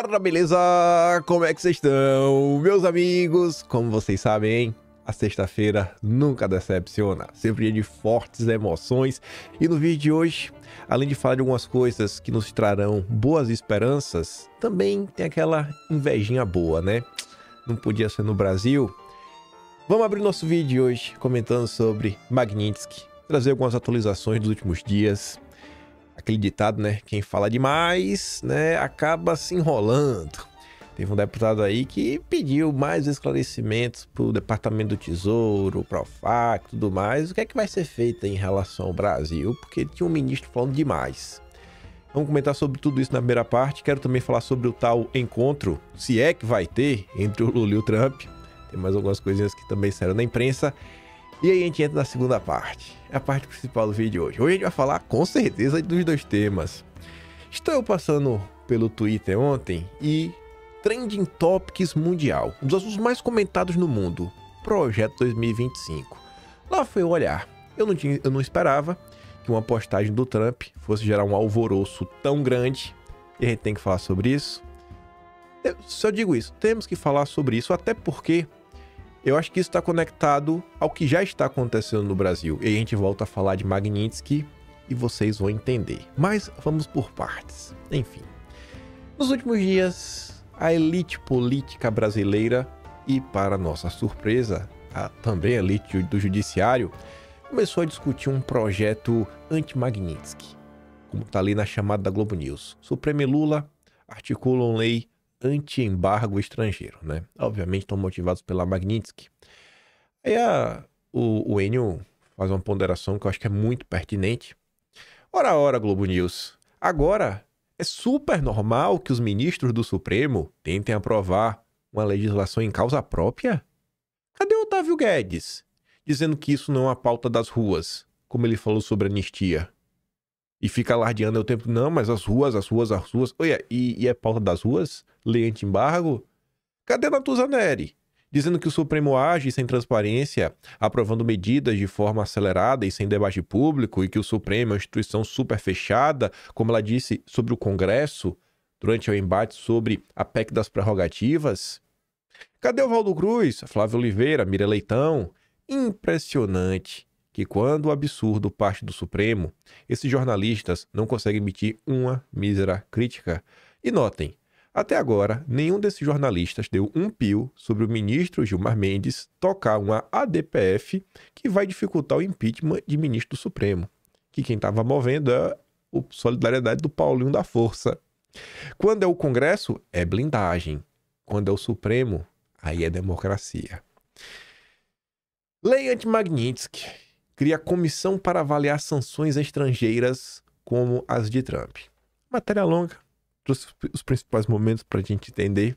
galera, beleza? Como é que vocês estão? Meus amigos, como vocês sabem, a sexta-feira nunca decepciona, sempre dia de fortes emoções. E no vídeo de hoje, além de falar de algumas coisas que nos trarão boas esperanças, também tem aquela invejinha boa, né? Não podia ser no Brasil. Vamos abrir nosso vídeo de hoje comentando sobre Magnitsky, trazer algumas atualizações dos últimos dias. Aquele ditado, né? Quem fala demais, né? Acaba se enrolando. Teve um deputado aí que pediu mais esclarecimentos para o Departamento do Tesouro, para o FAC e tudo mais. O que é que vai ser feito em relação ao Brasil? Porque tinha um ministro falando demais. Vamos comentar sobre tudo isso na primeira parte. Quero também falar sobre o tal encontro, se é que vai ter, entre o Lula e o Trump. Tem mais algumas coisinhas que também saíram na imprensa. E aí a gente entra na segunda parte, a parte principal do vídeo de hoje. Hoje a gente vai falar com certeza dos dois temas. Estou eu passando pelo Twitter ontem e Trending Topics Mundial, um dos assuntos mais comentados no mundo, Projeto 2025. Lá foi eu olhar. Eu não esperava que uma postagem do Trump fosse gerar um alvoroço tão grande. E a gente tem que falar sobre isso. Eu só digo isso, temos que falar sobre isso, até porque eu acho que isso está conectado ao que já está acontecendo no Brasil. E aí a gente volta a falar de Magnitsky e vocês vão entender. Mas vamos por partes. Enfim, nos últimos dias, a elite política brasileira e, para nossa surpresa, também a elite do judiciário, começou a discutir um projeto anti-Magnitsky, como está ali na chamada da Globo News. Supremo e Lula articulam lei anti-embargo estrangeiro, né? Obviamente estão motivados pela Magnitsky. Aí o Enio faz uma ponderação que eu acho que é muito pertinente. Ora, Globo News, agora é super normal que os ministros do Supremo tentem aprovar uma legislação em causa própria? Cadê o Otávio Guedes? Dizendo que isso não é uma pauta das ruas, como ele falou sobre anistia. E fica alardeando o tempo, não, mas as ruas. Olha, e é pauta das ruas? Lei anti-embargo? Cadê Natuza Neri? Dizendo que o Supremo age sem transparência, aprovando medidas de forma acelerada e sem debate público, e que o Supremo é uma instituição super fechada, como ela disse sobre o Congresso, durante o embate sobre a PEC das prerrogativas. Cadê o Valdo Cruz, Flávio Oliveira, Mira Leitão? Impressionante que quando o absurdo parte do Supremo, esses jornalistas não conseguem emitir uma mísera crítica. E notem, até agora, nenhum desses jornalistas deu um pio sobre o ministro Gilmar Mendes tocar uma ADPF que vai dificultar o impeachment de ministro do Supremo, que quem estava movendo é a solidariedade do Paulinho da Força. Quando é o Congresso, é blindagem. Quando é o Supremo, aí é democracia. Lei anti-Magnitsky cria comissão para avaliar sanções estrangeiras como as de Trump. Matéria longa, trouxe os principais momentos para a gente entender.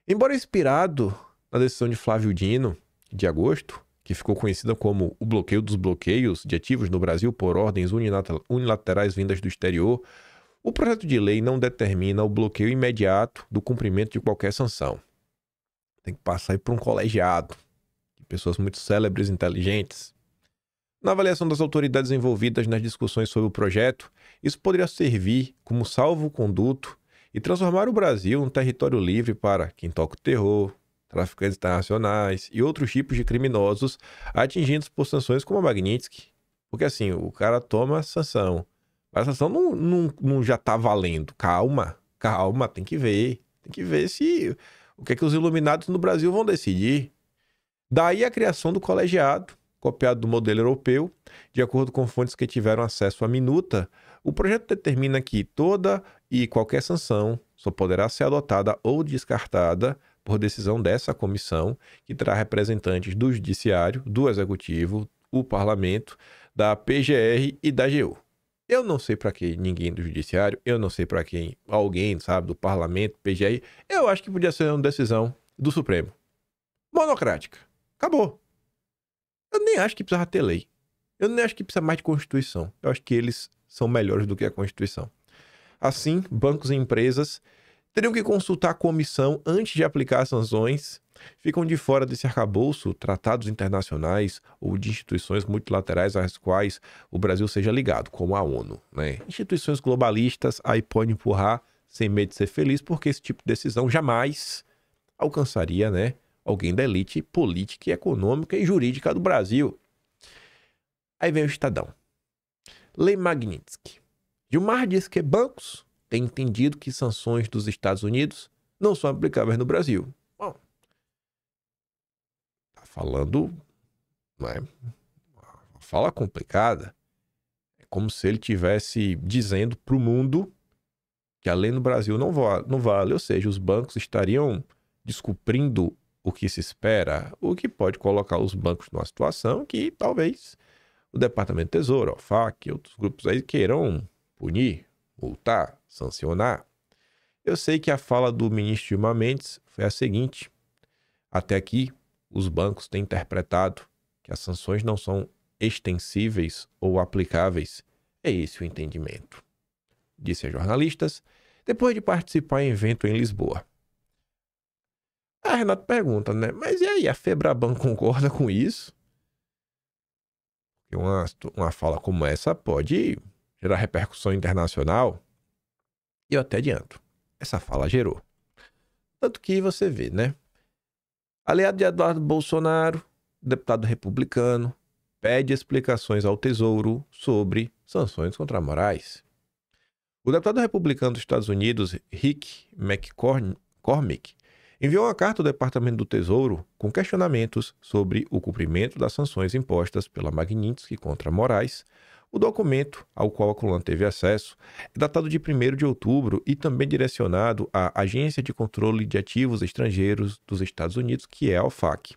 Embora inspirado na decisão de Flávio Dino, de agosto, que ficou conhecida como o bloqueio dos bloqueios de ativos no Brasil por ordens unilaterais vindas do exterior, o projeto de lei não determina o bloqueio imediato do cumprimento de qualquer sanção. Tem que passar aí por um colegiado, de pessoas muito célebres e inteligentes. Na avaliação das autoridades envolvidas nas discussões sobre o projeto, isso poderia servir como salvo-conduto e transformar o Brasil num território livre para quem toca o terror, traficantes internacionais e outros tipos de criminosos atingidos por sanções como a Magnitsky. Porque assim, o cara toma a sanção, mas a sanção não já está valendo. Calma, tem que ver se o que é que os iluminados no Brasil vão decidir. Daí a criação do colegiado, copiado do modelo europeu, de acordo com fontes que tiveram acesso à minuta. O projeto determina que toda e qualquer sanção só poderá ser adotada ou descartada por decisão dessa comissão, que terá representantes do Judiciário, do Executivo, o Parlamento, da PGR e da AGU. Eu não sei para que ninguém do Judiciário, eu não sei para quem alguém, sabe, do Parlamento, PGR. Eu acho que podia ser uma decisão do Supremo. Monocrática. Acabou. Eu nem acho que precisa ter lei. Eu nem acho que precisa mais de Constituição. Eu acho que eles são melhores do que a Constituição. Assim, bancos e empresas teriam que consultar a comissão antes de aplicar as sanções. Ficam de fora desse arcabouço tratados internacionais ou de instituições multilaterais às quais o Brasil seja ligado, como a ONU, né? Instituições globalistas aí podem empurrar sem medo de ser feliz, porque esse tipo de decisão jamais alcançaria, né, alguém da elite política, econômica e jurídica do Brasil. Aí vem o Estadão. Lei Magnitsky. Gilmar diz que bancos têm entendido que sanções dos Estados Unidos não são aplicáveis no Brasil. Bom, tá falando, não é? Uma fala complicada. É como se ele estivesse dizendo para o mundo que a lei no Brasil não vale, ou seja, os bancos estariam descumprindo o que se espera, o que pode colocar os bancos numa situação que talvez o Departamento de Tesouro, a OFAC e outros grupos aí queiram punir, multar, sancionar. Eu sei que a fala do ministro Gilmar Mendes foi a seguinte: até aqui, os bancos têm interpretado que as sanções não são extensíveis ou aplicáveis. É esse o entendimento, disse a jornalistas, depois de participar em evento em Lisboa. A Renato pergunta, né? Mas e aí, a Febraban concorda com isso? Uma fala como essa pode gerar repercussão internacional. E eu até adianto, essa fala gerou. Tanto que você vê, né? Aliado de Eduardo Bolsonaro, deputado republicano, pede explicações ao Tesouro sobre sanções contra Moraes. O deputado republicano dos Estados Unidos, Rick McCormick, enviou uma carta ao Departamento do Tesouro com questionamentos sobre o cumprimento das sanções impostas pela Magnitsky contra Moraes. O documento, ao qual a coluna teve acesso, é datado de 1º de outubro e também direcionado à Agência de Controle de Ativos Estrangeiros dos Estados Unidos, que é a OFAC.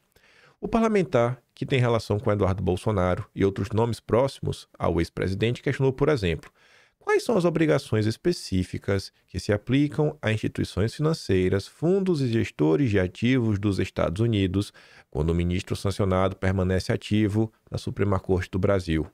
O parlamentar, que tem relação com Eduardo Bolsonaro e outros nomes próximos ao ex-presidente, questionou, por exemplo, quais são as obrigações específicas que se aplicam a instituições financeiras, fundos e gestores de ativos dos Estados Unidos quando o ministro sancionado permanece ativo na Suprema Corte do Brasil.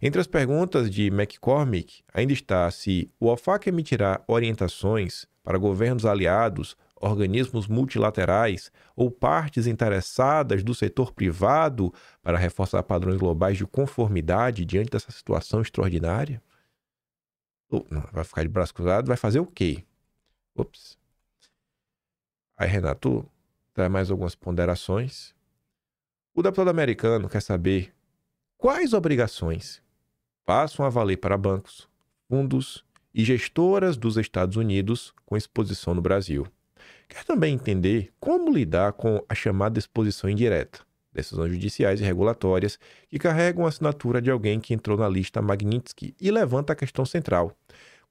Entre as perguntas de McCormick ainda está se o OFAC emitirá orientações para governos aliados, organismos multilaterais ou partes interessadas do setor privado para reforçar padrões globais de conformidade diante dessa situação extraordinária. Não, vai ficar de braço cruzado, vai fazer o quê? Ops. Aí, Renato, traz mais algumas ponderações. O deputado americano quer saber quais obrigações passam a valer para bancos, fundos e gestoras dos Estados Unidos com exposição no Brasil. Quer também entender como lidar com a chamada exposição indireta, decisões judiciais e regulatórias que carregam a assinatura de alguém que entrou na lista Magnitsky e levanta a questão central: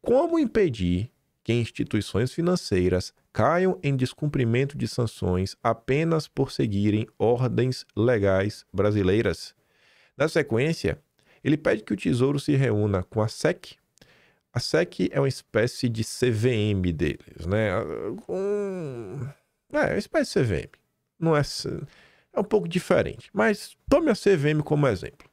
como impedir que instituições financeiras caiam em descumprimento de sanções apenas por seguirem ordens legais brasileiras? Na sequência, ele pede que o Tesouro se reúna com a SEC. A SEC é uma espécie de CVM deles, né? É uma espécie de CVM. Não é... É um pouco diferente, mas tome a CVM como exemplo.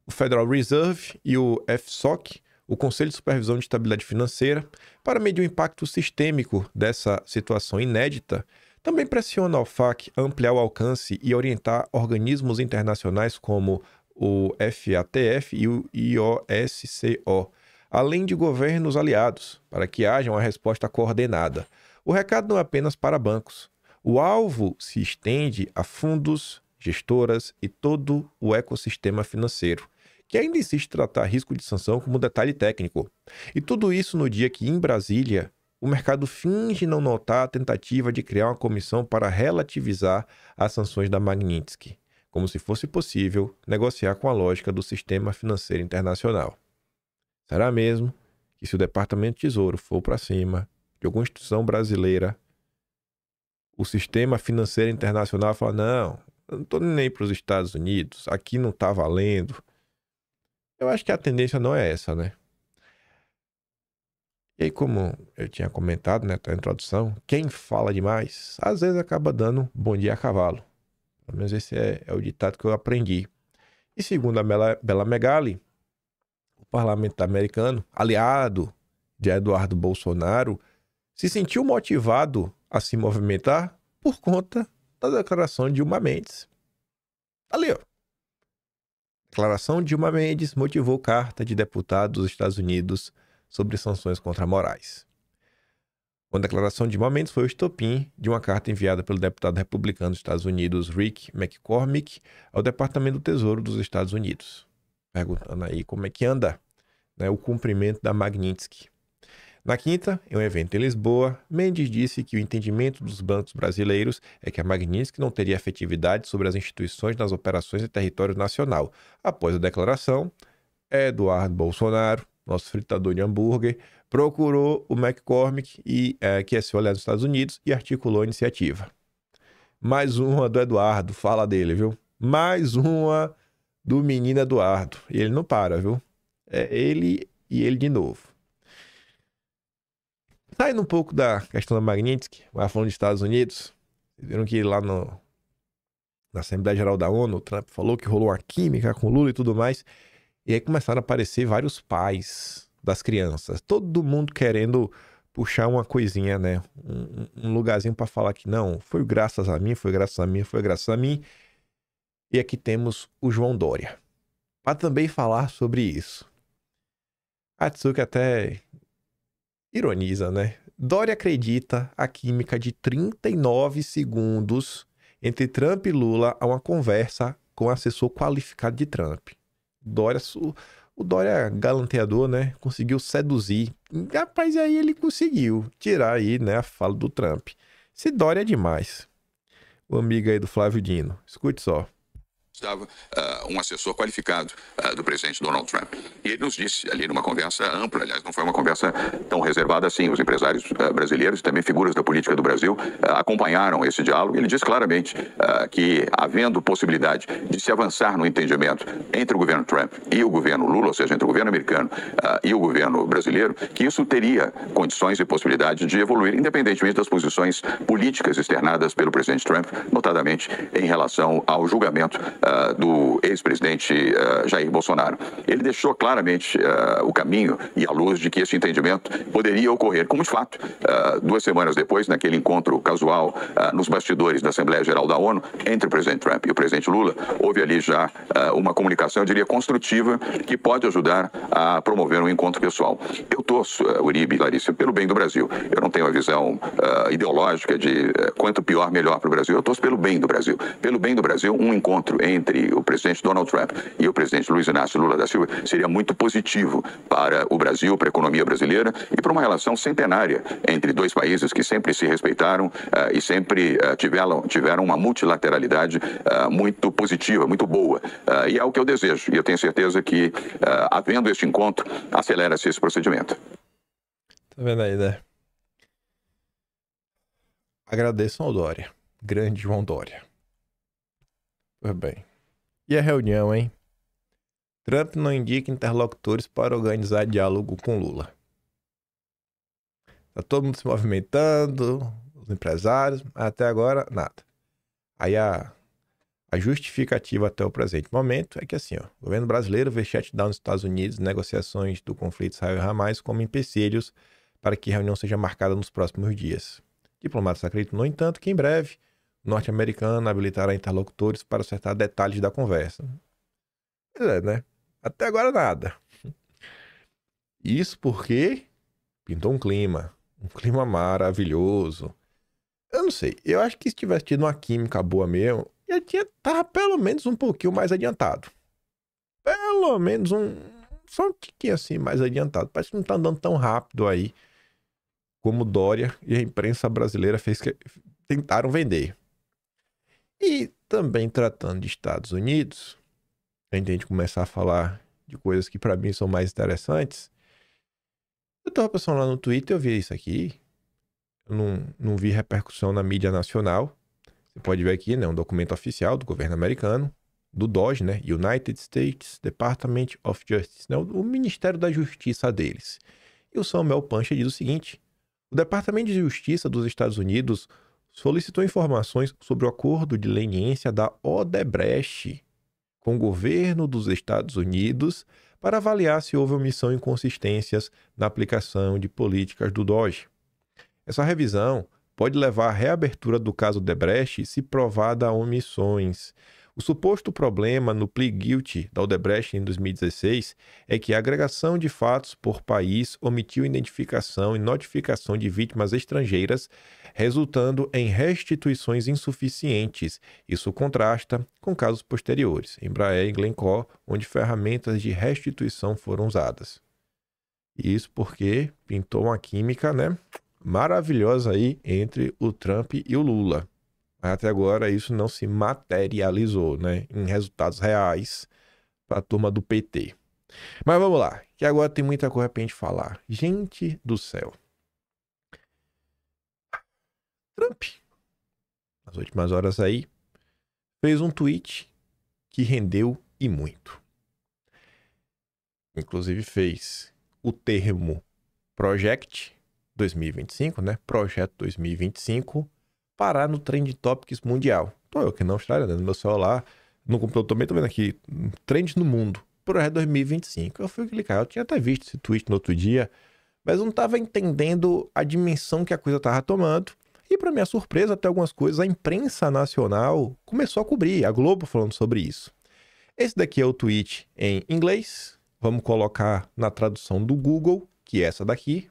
O Federal Reserve e o FSOC, o Conselho de Supervisão de Estabilidade Financeira, para medir o impacto sistêmico dessa situação inédita, também pressiona a OFAC a ampliar o alcance e orientar organismos internacionais como o FATF e o IOSCO, além de governos aliados, para que haja uma resposta coordenada. O recado não é apenas para bancos. O alvo se estende a fundos, gestoras e todo o ecossistema financeiro, que ainda insiste em tratar risco de sanção como detalhe técnico. E tudo isso no dia que, em Brasília, o mercado finge não notar a tentativa de criar uma comissão para relativizar as sanções da Magnitsky, como se fosse possível negociar com a lógica do sistema financeiro internacional. Será mesmo que, se o Departamento de Tesouro for para cima de alguma instituição brasileira, o sistema financeiro internacional fala: não, eu não estou nem para os Estados Unidos, aqui não está valendo? Eu acho que a tendência não é essa, né? E aí, como eu tinha comentado, né, na introdução, quem fala demais, às vezes acaba dando bom dia a cavalo. Pelo menos esse é o ditado que eu aprendi. E segundo a Bela Megali, o parlamento americano, aliado de Eduardo Bolsonaro, se sentiu motivado a se movimentar por conta da declaração de Gilmar Mendes. Ali, ó. Declaração de Gilmar Mendes motivou carta de deputado dos Estados Unidos sobre sanções contra Moraes. Uma declaração de momentos foi o estopim de uma carta enviada pelo deputado republicano dos Estados Unidos, Rick McCormick, ao Departamento do Tesouro dos Estados Unidos, perguntando aí como é que anda, né, o cumprimento da Magnitsky. Na quinta, em um evento em Lisboa, Mendes disse que o entendimento dos bancos brasileiros é que a Magnitsky não teria efetividade sobre as instituições nas operações em território nacional. Após a declaração, Eduardo Bolsonaro, nosso fritador de hambúrguer, procurou o McCormick, que é seu aliado dos Estados Unidos, e articulou a iniciativa. Mais uma do Eduardo, fala dele, viu? Mais uma do menino Eduardo. E ele não para, viu? É ele e ele de novo. Saindo um pouco da questão da Magnitsky, mas falando dos Estados Unidos, vocês viram que lá na Assembleia Geral da ONU, o Trump falou que rolou uma química com Lula e tudo mais, e aí começaram a aparecer vários pais das crianças, todo mundo querendo puxar uma coisinha, né? Um lugarzinho para falar que não, foi graças a mim, foi graças a mim, foi graças a mim. E aqui temos o João Dória, para também falar sobre isso. A Tsuki até ironiza, né? Dória acredita a química de 39 segundos entre Trump e Lula a uma conversa com o assessor qualificado de Trump. O Dória é galanteador, né? Conseguiu seduzir. Rapaz, aí ele conseguiu tirar aí, né, a fala do Trump. Esse Dória é demais. O amigo aí do Flávio Dino. Escute só. Estava um assessor qualificado do presidente Donald Trump. E ele nos disse ali numa conversa ampla, aliás, não foi uma conversa tão reservada assim, os empresários brasileiros e também figuras da política do Brasil acompanharam esse diálogo. Ele disse claramente que, havendo possibilidade de se avançar no entendimento entre o governo Trump e o governo Lula, ou seja, entre o governo americano e o governo brasileiro, que isso teria condições e possibilidade de evoluir, independentemente das posições políticas externadas pelo presidente Trump, notadamente em relação ao julgamento do ex-presidente Jair Bolsonaro. Ele deixou claramente o caminho e a luz de que esse entendimento poderia ocorrer, como de fato, 2 semanas depois, naquele encontro casual nos bastidores da Assembleia Geral da ONU, entre o presidente Trump e o presidente Lula, houve ali já uma comunicação, eu diria, construtiva, que pode ajudar a promover um encontro pessoal. Eu torço, Uribe e Larissa, pelo bem do Brasil. Eu não tenho uma visão ideológica de quanto pior, melhor para o Brasil. Eu torço pelo bem do Brasil. Pelo bem do Brasil, um encontro entre o presidente Donald Trump e o presidente Luiz Inácio Lula da Silva seria muito positivo para o Brasil, para a economia brasileira e para uma relação centenária entre dois países que sempre se respeitaram e sempre tiveram uma multilateralidade muito positiva, muito boa. E é o que eu desejo. E eu tenho certeza que, havendo este encontro, acelera-se esse procedimento. Tá vendo aí, né? Agradeço ao Dória. Grande João Dória. Pois bem. E a reunião, hein? Trump não indica interlocutores para organizar diálogo com Lula. Tá todo mundo se movimentando, os empresários, até agora, nada. Aí a justificativa até o presente momento é que assim, ó, o governo brasileiro vê shutdown nos Estados Unidos, negociações do conflito Israel-Hamas como empecilhos para que a reunião seja marcada nos próximos dias. Diplomatas acreditam, no entanto, que em breve o norte-americano habilitará interlocutores para acertar detalhes da conversa. Né? Até agora nada. Isso porque pintou um clima maravilhoso. Eu não sei, eu acho que se tivesse tido uma química boa mesmo, já tava pelo menos um pouquinho mais adiantado. Pelo menos só um tiquinho assim mais adiantado. Parece que não tá andando tão rápido aí como Dória e a imprensa brasileira tentaram vender. E também tratando de Estados Unidos, a gente começar a falar de coisas que para mim são mais interessantes. Eu tava pensando lá no Twitter, eu vi isso aqui. Eu não vi repercussão na mídia nacional. Você pode ver aqui, né, um documento oficial do governo americano, do DOJ, né, United States Department of Justice, né, o Ministério da Justiça deles. E o Samuel Pancha diz o seguinte: o Departamento de Justiça dos Estados Unidos solicitou informações sobre o acordo de leniência da Odebrecht com o governo dos Estados Unidos para avaliar se houve omissão e inconsistências na aplicação de políticas do DOJ. Essa revisão pode levar à reabertura do caso Odebrecht se provada omissões. O suposto problema no plea guilty da Odebrecht em 2016 é que a agregação de fatos por país omitiu identificação e notificação de vítimas estrangeiras, resultando em restituições insuficientes. Isso contrasta com casos posteriores, Embraer e Glencore, onde ferramentas de restituição foram usadas. Isso porque pintou uma química, né, maravilhosa aí entre o Trump e o Lula. Mas até agora isso não se materializou, né, em resultados reais para a turma do PT. Mas vamos lá, que agora tem muita coisa para a gente falar. Gente do céu. Trump, nas últimas horas aí, fez um tweet que rendeu e muito. Inclusive fez o termo Project 2025, né? Projeto 2025, parar no Trend Topics mundial. Tô eu aqui na Austrália, né? No meu celular, no computador também, tô vendo aqui, Trends no mundo, Projeto 2025. Eu fui clicar, eu tinha até visto esse tweet no outro dia, mas eu não tava entendendo a dimensão que a coisa tava tomando. E para minha surpresa, até algumas coisas, a imprensa nacional começou a cobrir, a Globo falando sobre isso. Esse daqui é o tweet em inglês. Vamos colocar na tradução do Google, que é essa daqui.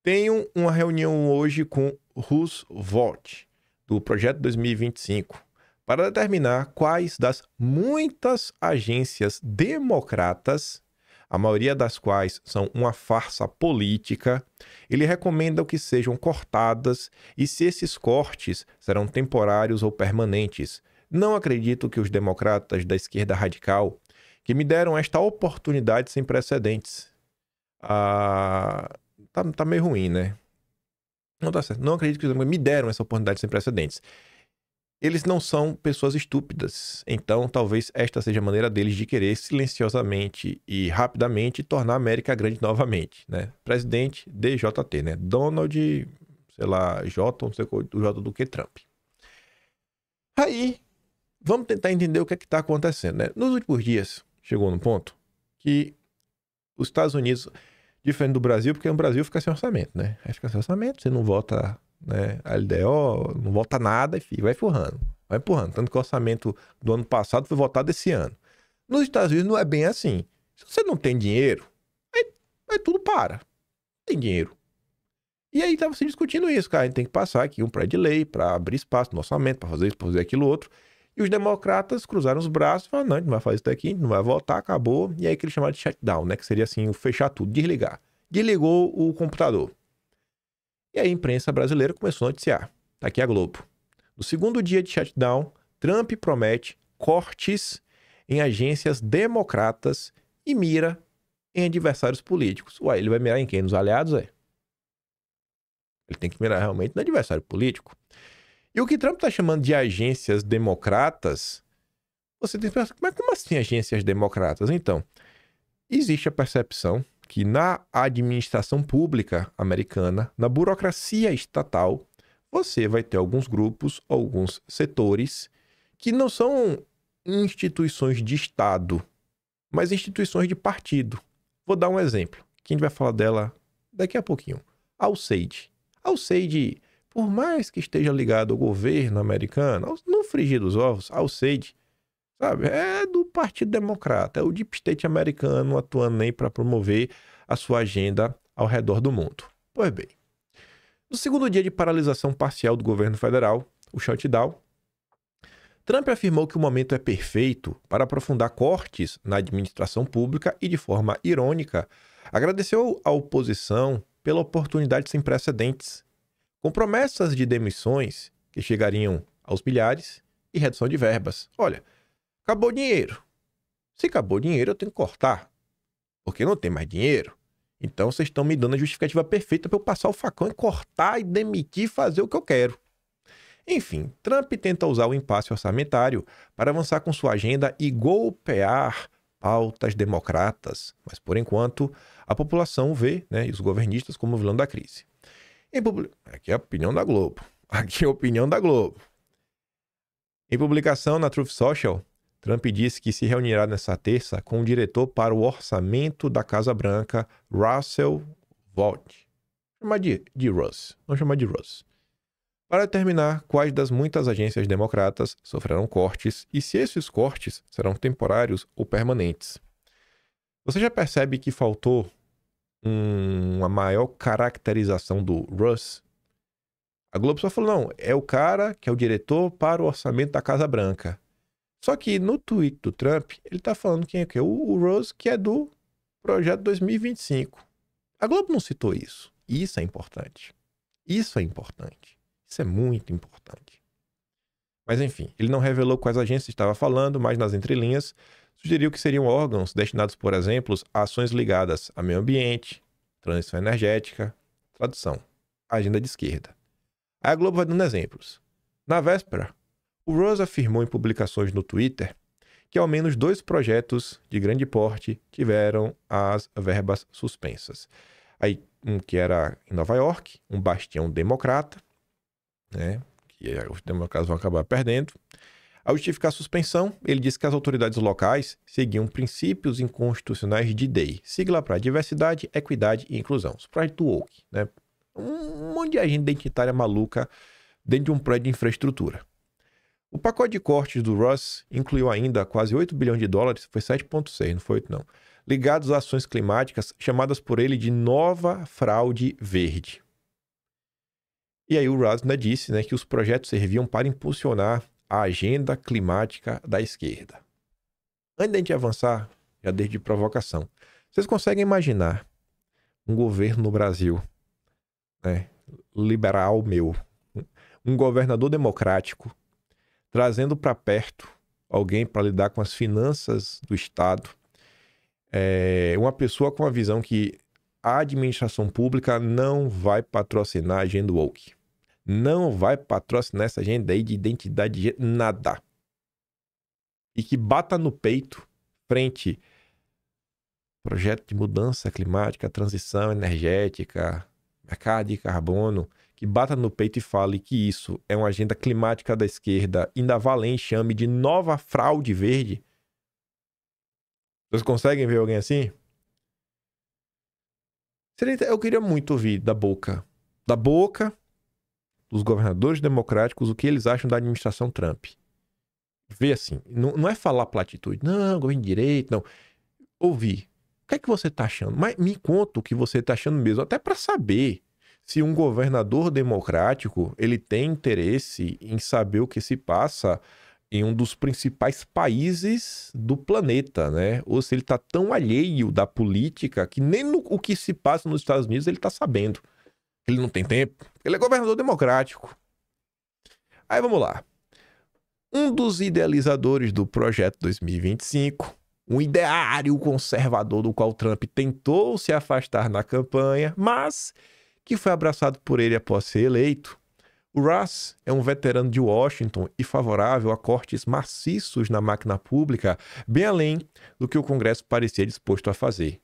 Tenho uma reunião hoje com Roosevelt, do Projeto 2025, para determinar quais das muitas agências democratas, a maioria das quais são uma farsa política, ele recomenda que sejam cortadas e se esses cortes serão temporários ou permanentes. Não acredito que os democratas da esquerda radical que me deram esta oportunidade sem precedentes. Tá meio ruim, né? Não tá certo. Não acredito que me deram essa oportunidade sem precedentes. Eles não são pessoas estúpidas. Então, talvez esta seja a maneira deles de querer silenciosamente e rapidamente tornar a América grande novamente, né? Presidente DJT, né? Donald, sei lá, J, não sei o J do que Trump. Aí, vamos tentar entender o que é que tá acontecendo, né? Nos últimos dias, chegou num ponto que os Estados Unidos, diferente do Brasil, porque no Brasil fica sem orçamento, né? Aí fica sem orçamento, você não vota, né, a LDO, não vota nada e vai empurrando. Vai empurrando. Tanto que o orçamento do ano passado foi votado esse ano. Nos Estados Unidos não é bem assim. Se você não tem dinheiro, aí tudo para. Não tem dinheiro. E aí estava se discutindo isso, cara. A gente tem que passar aqui um projeto de lei para abrir espaço no orçamento, para fazer isso, para fazer aquilo outro. E os democratas cruzaram os braços e falaram, não, a gente não vai fazer isso daqui, a gente não vai votar, acabou. E aí que eles chamaram de shutdown, né? Que seria assim, o fechar tudo, desligar. Desligou o computador. E aí a imprensa brasileira começou a noticiar. Tá aqui a Globo. No segundo dia de shutdown, Trump promete cortes em agências democratas e mira em adversários políticos. Ué, ele vai mirar em quem? Nos aliados, é? Ele tem que mirar realmente no adversário político. E o que Trump está chamando de agências democratas, você tem que pensar, mas como assim agências democratas? Então, existe a percepção que na administração pública americana, na burocracia estatal, você vai ter alguns grupos, alguns setores, que não são instituições de Estado, mas instituições de partido. Vou dar um exemplo, que a gente vai falar dela daqui a pouquinho. A USAID. A USAID, por mais que esteja ligado ao governo americano, no frigir dos ovos, a USAID, sabe, é do Partido Democrata, é o Deep State americano atuando aí para promover a sua agenda ao redor do mundo. Pois bem, no segundo dia de paralisação parcial do governo federal, o shutdown, Trump afirmou que o momento é perfeito para aprofundar cortes na administração pública e, de forma irônica, agradeceu à oposição pela oportunidade sem precedentes, com promessas de demissões que chegariam aos milhares e redução de verbas. Olha, acabou o dinheiro. Se acabou o dinheiro, eu tenho que cortar, porque não tem mais dinheiro. Então, vocês estão me dando a justificativa perfeita para eu passar o facão e cortar e demitir e fazer o que eu quero. Enfim, Trump tenta usar o impasse orçamentário para avançar com sua agenda e golpear pautas democratas. Mas, por enquanto, a população vê, né, e os governistas como vilão da crise. Aqui é a opinião da Globo. Aqui é a opinião da Globo. Em publicação na Truth Social, Trump disse que se reunirá nessa terça com o diretor para o orçamento da Casa Branca, Russell Vought. Vamos chamar de Russ. Vamos chamar de Russ. para determinar quais das muitas agências democratas sofrerão cortes e se esses cortes serão temporários ou permanentes. Você já percebe que faltou uma maior caracterização do Russ? A Globo só falou, não, é o cara que é o diretor para o orçamento da Casa Branca. Só que no tweet do Trump, ele tá falando quem é que é? O Russ, que é do projeto 2025. A Globo não citou isso. Isso é importante. Isso é importante. Isso é muito importante. Mas enfim, ele não revelou quais agências estava falando, mas nas entrelinhas sugeriu que seriam órgãos destinados, por exemplo, a ações ligadas a meio ambiente, transição energética, tradução, agenda de esquerda. Aí a Globo vai dando exemplos. Na véspera, o Russ afirmou em publicações no Twitter que ao menos 2 projetos de grande porte tiveram as verbas suspensas. Aí, um que era em Nova York, um bastião democrata, né, que os democratas vão acabar perdendo. Ao justificar a suspensão, ele disse que as autoridades locais seguiam princípios inconstitucionais de DEI, sigla para diversidade, equidade e inclusão. Os projetos woke, né? Um monte de agenda identitária maluca dentro de um prédio de infraestrutura. O pacote de cortes do Russ incluiu ainda quase 8 bilhões de dólares, foi 7,6, não foi 8 não, ligados a ações climáticas chamadas por ele de nova fraude verde. E aí o Russ ainda disse, né, que os projetos serviam para impulsionar a agenda climática da esquerda. Antes da gente avançar, já desde provocação, vocês conseguem imaginar um governo no Brasil, né, liberal um governador democrático, trazendo para perto alguém para lidar com as finanças do Estado, uma pessoa com a visão que a administração pública não vai patrocinar a agenda woke. Não vai patrocinar essa agenda aí de identidade de nada. E que bata no peito frente projeto de mudança climática, transição energética, mercado de carbono, que bata no peito e fale que isso é uma agenda climática da esquerda, ainda valem chame de nova fraude verde. Vocês conseguem ver alguém assim? Eu queria muito ouvir da boca dos governadores democráticos o que eles acham da administração Trump. Ver assim, não é falar platitude, não, governo de direito, não. Ouvir. O que é que você está achando? Mas me conta o que você está achando mesmo, até para saber se um governador democrático ele tem interesse em saber o que se passa em um dos principais países do planeta, né? Ou se ele está tão alheio da política que nem o que se passa nos Estados Unidos ele está sabendo. Ele não tem tempo. Ele é governador democrático. Aí vamos lá. Um dos idealizadores do projeto 2025, um ideário conservador do qual Trump tentou se afastar na campanha, mas que foi abraçado por ele após ser eleito. O Russ é um veterano de Washington e favorável a cortes maciços na máquina pública, bem além do que o Congresso parecia disposto a fazer.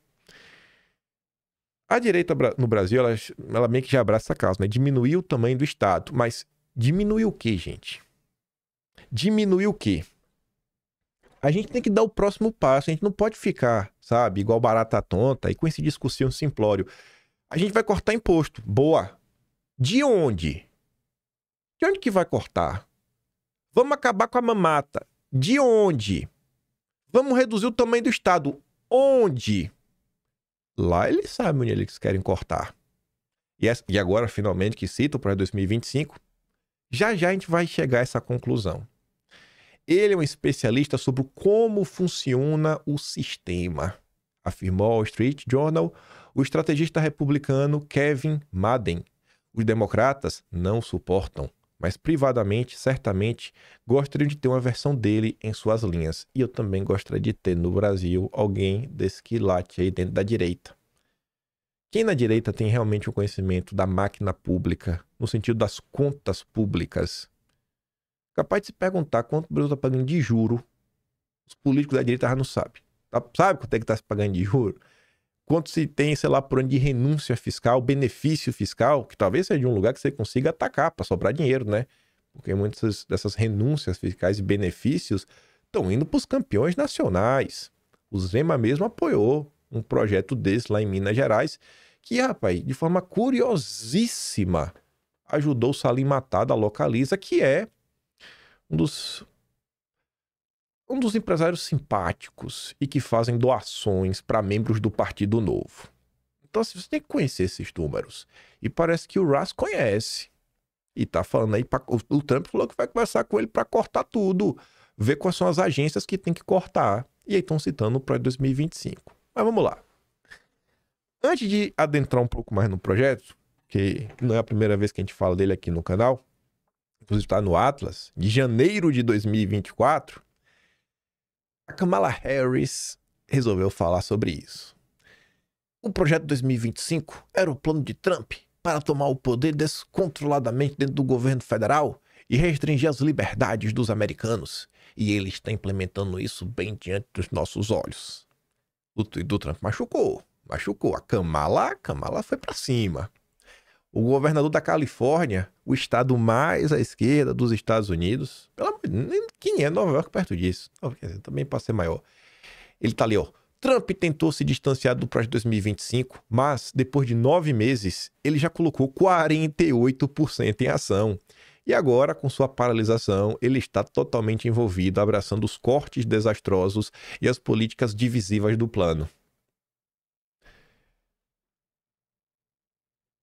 A direita no Brasil, ela meio que já abraça essa causa, né? Diminuir o tamanho do Estado. Mas diminuir o quê, gente? Diminuir o quê? A gente tem que dar o próximo passo. A gente não pode ficar, sabe, igual barata tonta e com esse discursinho simplório. A gente vai cortar imposto. Boa. De onde? De onde que vai cortar? Vamos acabar com a mamata. De onde? Vamos reduzir o tamanho do Estado. Onde? Lá eles sabem onde eles querem cortar. E agora, finalmente, que cita o projeto 2025, já a gente vai chegar a essa conclusão. Ele é um especialista sobre como funciona o sistema, afirmou ao Wall Street Journal o estrategista republicano Kevin Madden. Os democratas não suportam, mas privadamente, certamente, gostariam de ter uma versão dele em suas linhas. E eu também gostaria de ter no Brasil alguém desse que late aí dentro da direita. Quem na direita tem realmente o conhecimento da máquina pública, no sentido das contas públicas, capaz de se perguntar quanto o Brasil está pagando de juro, os políticos da direita já não sabem. Sabe quanto é que está se pagando de juro? Quanto se tem, sei lá, por ano de renúncia fiscal, benefício fiscal, que talvez seja de um lugar que você consiga atacar para sobrar dinheiro, né? Porque muitas dessas renúncias fiscais e benefícios estão indo para os campeões nacionais. O Zema mesmo apoiou um projeto desse lá em Minas Gerais, que, rapaz, de forma curiosíssima, ajudou Salim Matar da Localiza, que é um dos empresários simpáticos e que fazem doações para membros do Partido Novo. Então, assim, você tem que conhecer esses números. E parece que o Russ conhece. E tá falando aí, o Trump falou que vai conversar com ele para cortar tudo. Ver quais são as agências que tem que cortar. E aí estão citando o projeto 2025. Mas vamos lá. Antes de adentrar um pouco mais no projeto, que não é a primeira vez que a gente fala dele aqui no canal, inclusive está no Atlas, de janeiro de 2024, a Kamala Harris resolveu falar sobre isso. O projeto 2025 era o plano de Trump para tomar o poder descontroladamente dentro do governo federal e restringir as liberdades dos americanos. E ele está implementando isso bem diante dos nossos olhos. O tweet do Trump machucou. A Kamala foi para cima. O governador da Califórnia, o estado mais à esquerda dos Estados Unidos, pelo amor de Deus, quem é Nova York perto disso? Também pode ser maior. Ele tá ali, ó. Trump tentou se distanciar do projeto 2025, mas depois de 9 meses, ele já colocou 48% em ação. E agora, com sua paralisação, ele está totalmente envolvido, abraçando os cortes desastrosos e as políticas divisivas do plano.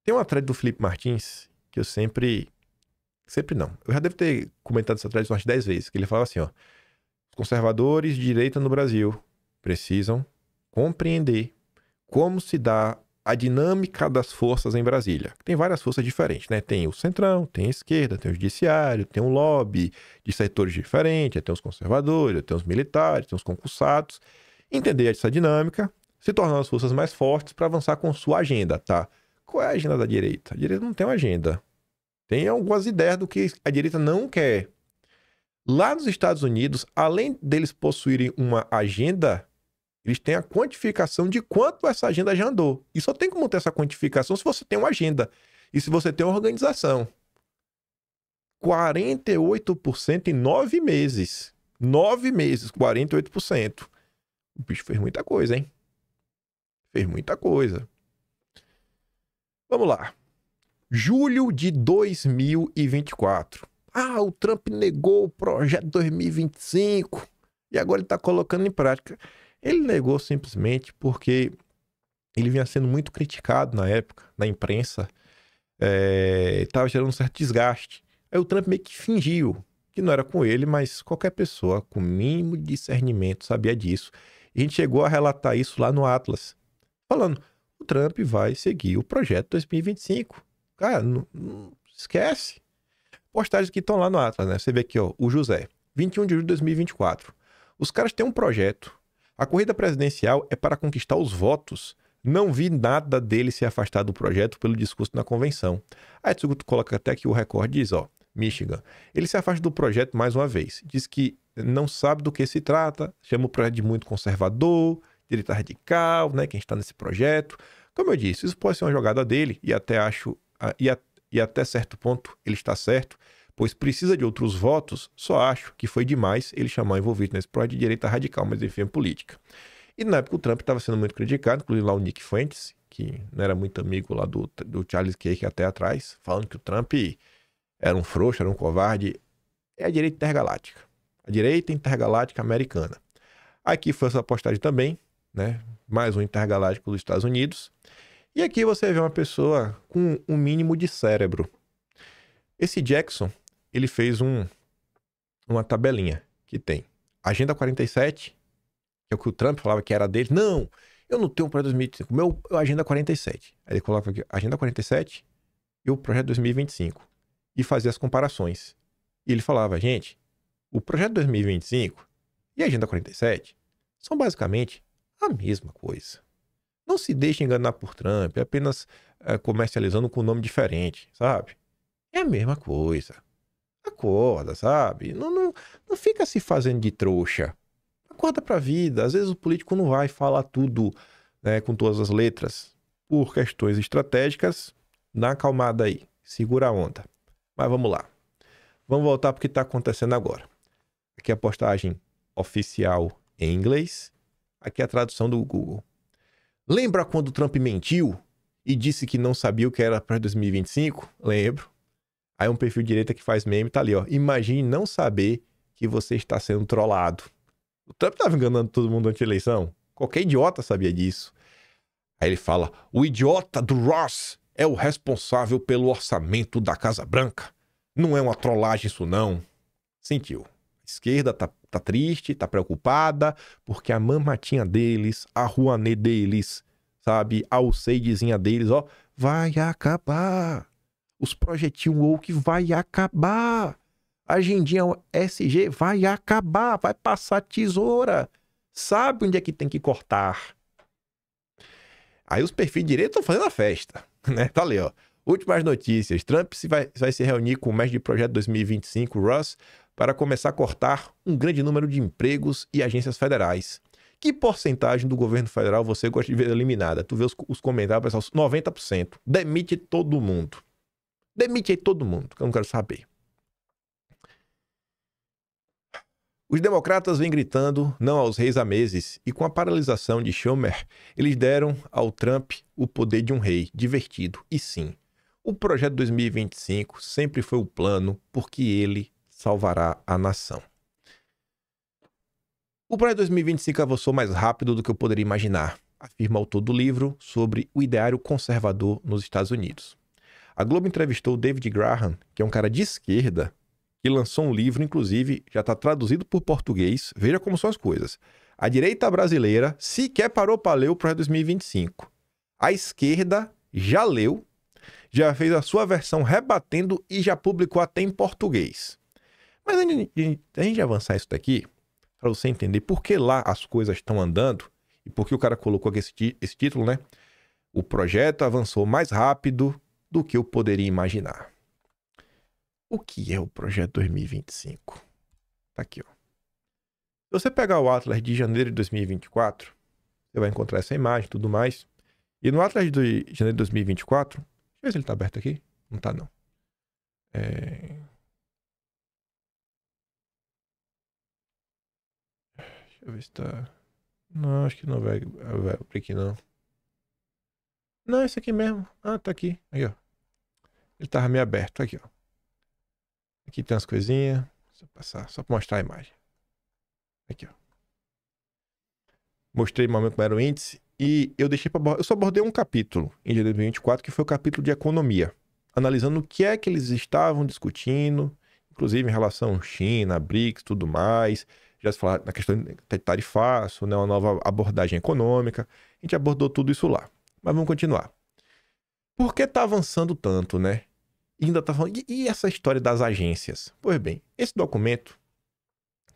Tem uma thread do Felipe Martins que eu sempre não. Eu já devo ter comentado essa thread umas 10 vezes, que ele falava assim, ó. Os conservadores de direita no Brasil precisam compreender como se dá a dinâmica das forças em Brasília. Tem várias forças diferentes, né? Tem o centrão, tem a esquerda, tem o judiciário, tem um lobby de setores diferentes, tem os conservadores, tem os militares, tem os concursados. Entender essa dinâmica, se tornar as forças mais fortes para avançar com sua agenda, tá? Qual é a agenda da direita? A direita não tem uma agenda. Tem algumas ideias do que a direita não quer. Lá nos Estados Unidos, além deles possuírem uma agenda, eles têm a quantificação de quanto essa agenda já andou. E só tem como ter essa quantificação se você tem uma agenda. E se você tem uma organização. 48% em 9 meses. 9 meses, 48%. O bicho fez muita coisa, hein? Fez muita coisa. Vamos lá. Julho de 2024. Ah, o Trump negou o projeto 2025 e agora ele está colocando em prática. Ele negou simplesmente porque ele vinha sendo muito criticado na época, na imprensa. Estava gerando um certo desgaste. Aí o Trump meio que fingiu que não era com ele, mas qualquer pessoa com mínimo de discernimento sabia disso. E a gente chegou a relatar isso lá no Atlas, falando, o Trump vai seguir o projeto 2025. Cara, não esquece. Postagens que estão lá no Atlas, né? Você vê aqui, ó, o José, 21 de julho de 2024. Os caras têm um projeto. A corrida presidencial é para conquistar os votos. Não vi nada dele se afastar do projeto pelo discurso na convenção. Aí tu coloca até que o recorde diz, ó, Michigan. Ele se afasta do projeto mais uma vez. Diz que não sabe do que se trata, chama o projeto de muito conservador, direita radical, né? Quem está nesse projeto. Como eu disse, isso pode ser uma jogada dele e até acho... E até certo ponto ele está certo, pois precisa de outros votos, só acho que foi demais ele chamar envolvido nesse projeto de direita radical, mas enfim, política. E na época o Trump estava sendo muito criticado, inclusive lá o Nick Fuentes, que não era muito amigo lá do Charles Cake até atrás, falando que o Trump era um frouxo, era um covarde. É a direita intergaláctica. A direita intergaláctica americana. Aqui foi essa postagem também, né? Mais um intergaláctico dos Estados Unidos. E aqui você vê uma pessoa com um mínimo de cérebro. Esse Jackson, ele fez uma tabelinha que tem Agenda 47, que é o que o Trump falava que era dele. Não, eu não tenho um projeto 2025, meu Agenda 47. Aí ele coloca aqui Agenda 47 e o projeto 2025. E fazia as comparações. E ele falava, gente, o projeto 2025 e a Agenda 47 são basicamente a mesma coisa. Não se deixe enganar por Trump, é apenas comercializando com um nome diferente, sabe? É a mesma coisa. Acorda, sabe? Não fica se fazendo de trouxa. Acorda pra vida. Às vezes o político não vai falar tudo, né, com todas as letras. Por questões estratégicas, dá uma acalmada aí. Segura a onda. Mas vamos lá. Vamos voltar para o que está acontecendo agora. Aqui a postagem oficial em inglês. Aqui a tradução do Google. Lembra quando o Trump mentiu e disse que não sabia o que era para 2025? Lembro. Aí um perfil de direita que faz meme tá ali, ó. Imagine não saber que você está sendo trollado. O Trump tava enganando todo mundo antes da eleição. Qualquer idiota sabia disso. Aí ele fala, o idiota do Ross é o responsável pelo orçamento da Casa Branca. Não é uma trollagem isso não. Sentiu. A esquerda tá triste, tá preocupada, porque a mamatinha deles, a Rouanet deles, sabe, a USAIDzinha deles, ó, vai acabar. Os projetinhos woke vai acabar. A agendinha SG vai acabar, vai passar tesoura. Sabe onde é que tem que cortar. Aí os perfis direitos estão fazendo a festa, né? Tá ali, ó. Últimas notícias. Trump vai se reunir com o mestre de projeto 2025, Russ, para começar a cortar um grande número de empregos e agências federais. Que porcentagem do governo federal você gosta de ver eliminada? Tu vê os comentários, pessoal, 90%. Demite todo mundo. Demite aí todo mundo, que eu não quero saber. Os democratas vêm gritando não aos reis há meses, e com a paralisação de Schumer, eles deram ao Trump o poder de um rei divertido. E sim, o projeto 2025 sempre foi o plano porque ele salvará a nação. O projeto 2025 avançou mais rápido do que eu poderia imaginar, afirma o autor do livro sobre o ideário conservador nos Estados Unidos. A Globo entrevistou David Graham, que é um cara de esquerda, que lançou um livro, inclusive, já está traduzido por português. Veja como são as coisas. A direita brasileira sequer parou para ler o projeto 2025. A esquerda já leu, já fez a sua versão rebatendo e já publicou até em português. Mas antes de a gente avançar isso daqui, para você entender por que lá as coisas estão andando e por que o cara colocou aqui esse título, né? O projeto avançou mais rápido do que eu poderia imaginar. O que é o projeto 2025? Tá aqui, ó. Se você pegar o Atlas de janeiro de 2024, você vai encontrar essa imagem e tudo mais. E no Atlas de janeiro de 2024, deixa eu ver se ele tá aberto aqui. Não tá, não. Deixa eu ver se tá... Não, acho que não vai abrir aqui, não. Não, esse aqui mesmo. Ah, tá aqui. Aí, ó. Ele tava meio aberto. Aqui, ó. Aqui tem umas coisinhas. Deixa eu passar, só pra mostrar a imagem. Aqui, ó. Mostrei mais ou menos como era o índice. E eu deixei pra abordar. Eu só abordei um capítulo em 2024, que foi o capítulo de economia. Analisando o que é que eles estavam discutindo, inclusive em relação a China, BRICS, tudo mais. Já se falaram na questão de tarifaço, né, uma nova abordagem econômica. A gente abordou tudo isso lá. Mas vamos continuar. Por que tá avançando tanto, né? E ainda tá falando... E essa história das agências? Pois bem, esse documento,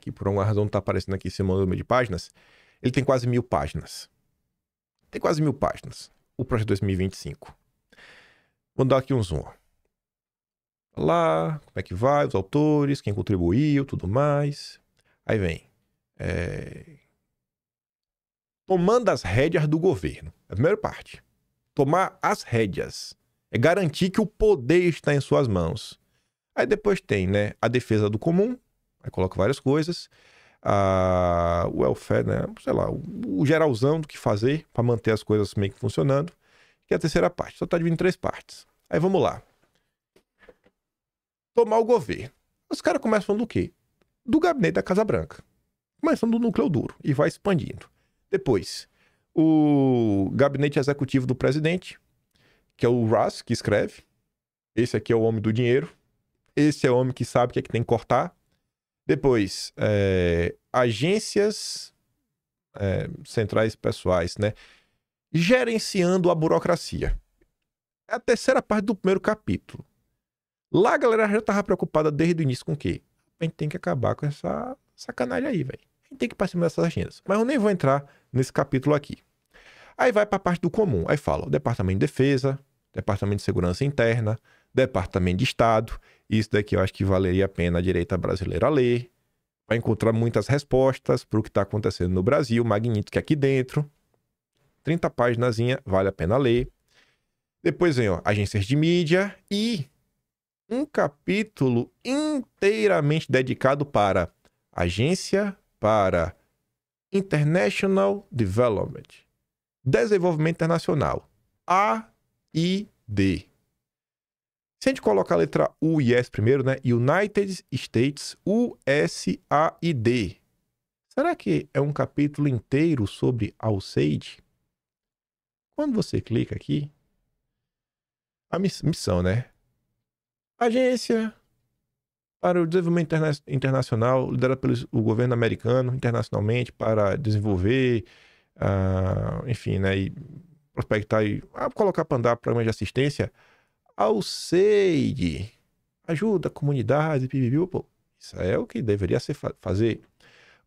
que por alguma razão tá aparecendo aqui em cima do número de páginas, ele tem quase 1000 páginas. Tem quase 1000 páginas. O projeto 2025. Vou dar aqui um zoom. Lá, como é que vai, os autores, quem contribuiu, tudo mais. Aí vem. Tomando as rédeas do governo. A primeira parte. Tomar as rédeas. É garantir que o poder está em suas mãos. Aí depois tem, né, a defesa do comum. Aí coloca várias coisas. O welfare, né, sei lá, o geralzão do que fazer para manter as coisas meio que funcionando. Que é a terceira parte. Só está dividindo em 3 partes. Aí vamos lá. Tomar o governo. Os caras começam falando do quê? Do gabinete da Casa Branca. Começando do núcleo duro e vai expandindo. Depois, o gabinete executivo do presidente, que é o Russ, que escreve. Esse aqui é o homem do dinheiro. Esse é o homem que sabe o que é que tem que cortar. Depois, agências centrais pessoais, né? Gerenciando a burocracia. É a terceira parte do primeiro capítulo. Lá a galera já estava preocupada desde o início com o quê? A gente tem que acabar com essa sacanagem aí, velho. A gente tem que ir pra cima dessas agendas. Mas eu nem vou entrar nesse capítulo aqui. Aí vai pra parte do comum. Aí fala o Departamento de Defesa, Departamento de Segurança Interna, Departamento de Estado. Isso daqui eu acho que valeria a pena a direita brasileira ler. Vai encontrar muitas respostas para o que está acontecendo no Brasil, magnífico aqui dentro. 30 páginazinha, vale a pena ler. Depois vem, ó, agências de mídia e um capítulo inteiramente dedicado para Agência para International Development. Desenvolvimento Internacional. AID. Se a gente colocar a letra U e S primeiro, né? United States, USAID. Será que é um capítulo inteiro sobre USAID? Quando você clica aqui, a missão, né? Agência para o Desenvolvimento Internacional, liderada pelo governo americano internacionalmente para desenvolver, enfim, né? E prospectar e colocar para andar programas de assistência. USAID ajuda a comunidade, pô. Isso é o que deveria ser fazer.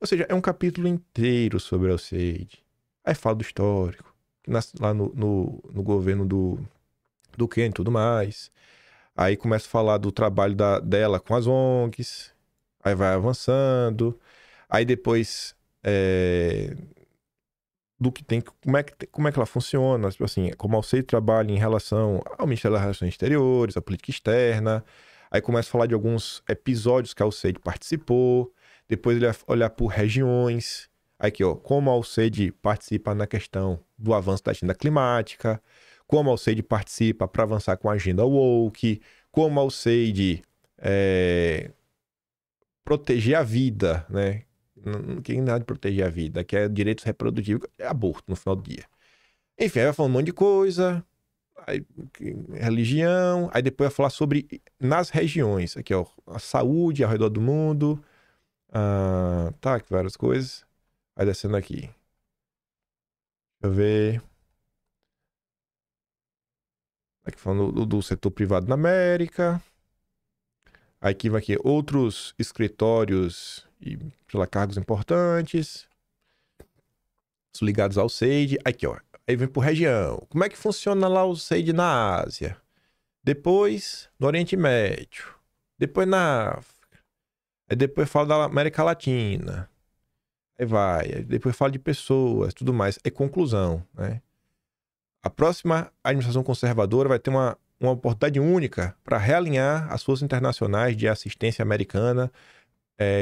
Ou seja, é um capítulo inteiro sobre a USAID. Aí fala do histórico, que nasce lá no governo do Ken e tudo mais. Aí começa a falar do trabalho dela com as ONGs. Aí vai avançando. Aí depois do que tem, como é que ela funciona, tipo assim, como a USAID trabalha em relação ao Ministério das Relações Exteriores, à política externa. Aí começa a falar de alguns episódios que a USAID participou. Depois ele vai olhar por regiões. Aí aqui, ó, como a USAID participa na questão do avanço da agenda climática, como a USAID participa para avançar com a agenda woke, como a USAID proteger a vida, né? Não tem nada de proteger a vida, que é direitos reprodutivos, é aborto no final do dia. Enfim, aí vai falando um monte de coisa, aí, religião, aí depois vai falar sobre nas regiões, aqui ó, a saúde ao redor do mundo, tá, aqui várias coisas, aí descendo aqui. Deixa eu ver. Aqui falando do setor privado na América. Aqui vai aqui outros escritórios e, sei lá, cargos importantes ligados ao USAID. Aqui, ó. Aí vem por região. Como é que funciona lá o USAID na Ásia? Depois no Oriente Médio. Depois na África. Aí depois fala da América Latina. Aí vai. Aí depois fala de pessoas, tudo mais. É conclusão, né? A próxima administração conservadora vai ter uma oportunidade única para realinhar as forças internacionais de assistência americana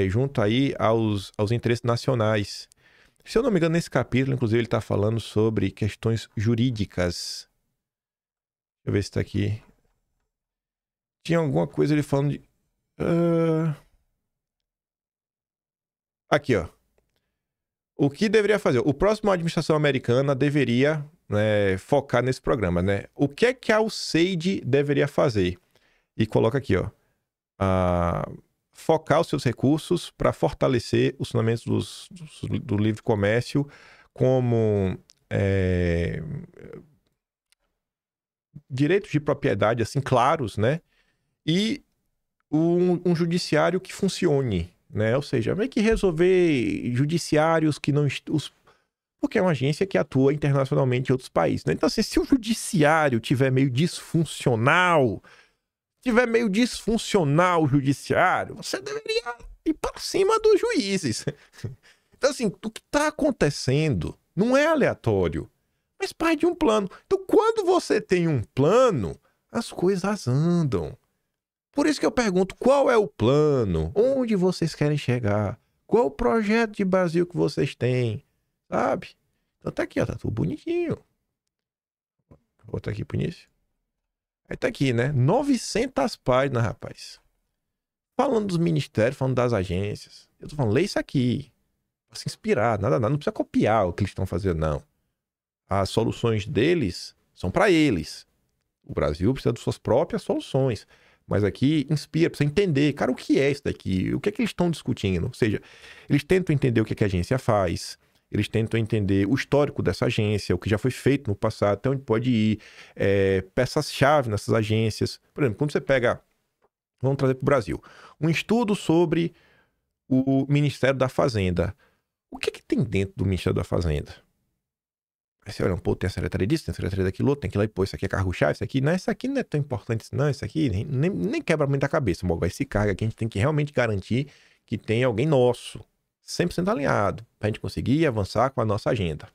junto aí aos interesses nacionais. Se eu não me engano, nesse capítulo, inclusive, ele está falando sobre questões jurídicas. Deixa eu ver se está aqui. Tinha alguma coisa ele falando de... Aqui, ó. O que deveria fazer? O próximo administração americana deveria focar nesse programa, né? O que é que a USAID deveria fazer? E coloca aqui, ó. Focar os seus recursos para fortalecer os fundamentos do livre comércio, como direitos de propriedade, assim, claros, né? E um judiciário que funcione, né? Ou seja, meio que resolver judiciários que não... Porque é uma agência que atua internacionalmente em outros países, né? Então, assim, se o judiciário tiver meio disfuncional, o judiciário, você deveria ir para cima dos juízes. Então, assim, o que está acontecendo não é aleatório, mas parte de um plano. Então, quando você tem um plano, as coisas andam. Por isso que eu pergunto, qual é o plano? Onde vocês querem chegar? Qual o projeto de Brasil que vocês têm? Sabe? Então tá aqui, ó, tá tudo bonitinho. Vou botar aqui pro início. Aí tá aqui, né? 900 páginas, rapaz. Falando dos ministérios, falando das agências. Eu tô falando, lê isso aqui. Pra se inspirar, nada. Não precisa copiar o que eles estão fazendo, não. As soluções deles são para eles. O Brasil precisa de suas próprias soluções. Mas aqui inspira, precisa entender, cara, o que é isso daqui? O que é que eles estão discutindo? Ou seja, eles tentam entender o que é que a agência faz, eles tentam entender o histórico dessa agência, o que já foi feito no passado, até onde pode ir, peças-chave nessas agências. Por exemplo, quando você pega, vamos trazer para o Brasil, um estudo sobre o Ministério da Fazenda. O que é que tem dentro do Ministério da Fazenda? Aí você olha, pô, tem a secretaria disso, tem a secretaria daquilo outro, tem que ir lá e pô, isso aqui é carro-chave, isso aqui não é tão importante, não, isso aqui nem quebra muito a cabeça, mas esse cargo aqui a gente tem que realmente garantir que tem alguém nosso, 100% alinhado, pra gente conseguir avançar com a nossa agenda.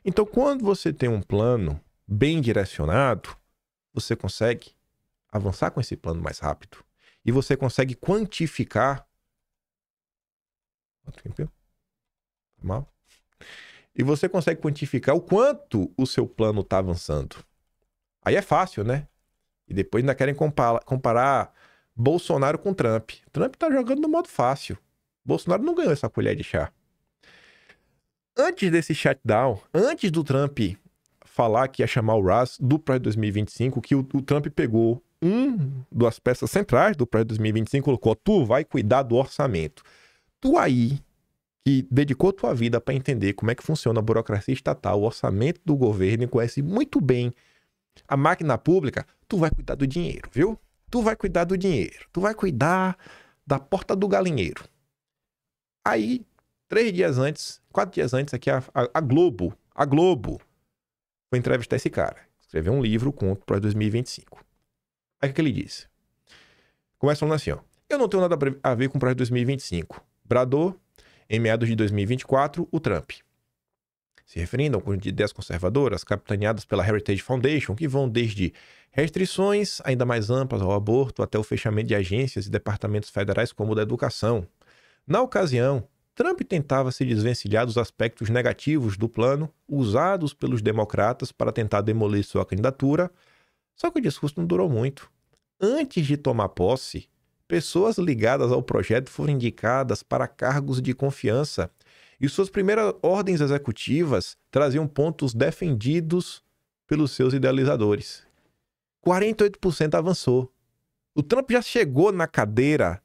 Então, quando você tem um plano bem direcionado, você consegue avançar com esse plano mais rápido. E você consegue quantificar... Mal? E você consegue quantificar o quanto o seu plano está avançando. Aí é fácil, né? E depois ainda querem comparar Bolsonaro com Trump. Trump tá jogando no modo fácil. Bolsonaro não ganhou essa colher de chá. Antes desse shutdown, antes do Trump falar que ia chamar o Russ do projeto 2025, que o Trump pegou das peças centrais do projeto 2025 e colocou: tu vai cuidar do orçamento. Tu aí, que dedicou tua vida para entender como é que funciona a burocracia estatal, o orçamento do governo e conhece muito bem a máquina pública, tu vai cuidar do dinheiro, viu? Tu vai cuidar do dinheiro. Tu vai cuidar da porta do galinheiro. Aí, 4 dias antes, aqui a Globo foi entrevistar esse cara. Escreveu um livro para 2025. Aí o que ele disse? Começa falando assim, ó. Eu não tenho nada a ver com o projeto 2025. Bradou, em meados de 2024, o Trump. Se referindo a um conjunto de ideias conservadoras capitaneadas pela Heritage Foundation, que vão desde restrições ainda mais amplas ao aborto até o fechamento de agências e departamentos federais como o da educação. Na ocasião, Trump tentava se desvencilhar dos aspectos negativos do plano usados pelos democratas para tentar demolir sua candidatura, só que o discurso não durou muito. Antes de tomar posse, pessoas ligadas ao projeto foram indicadas para cargos de confiança e suas primeiras ordens executivas traziam pontos defendidos pelos seus idealizadores. 48% avançou. O Trump já chegou na cadeira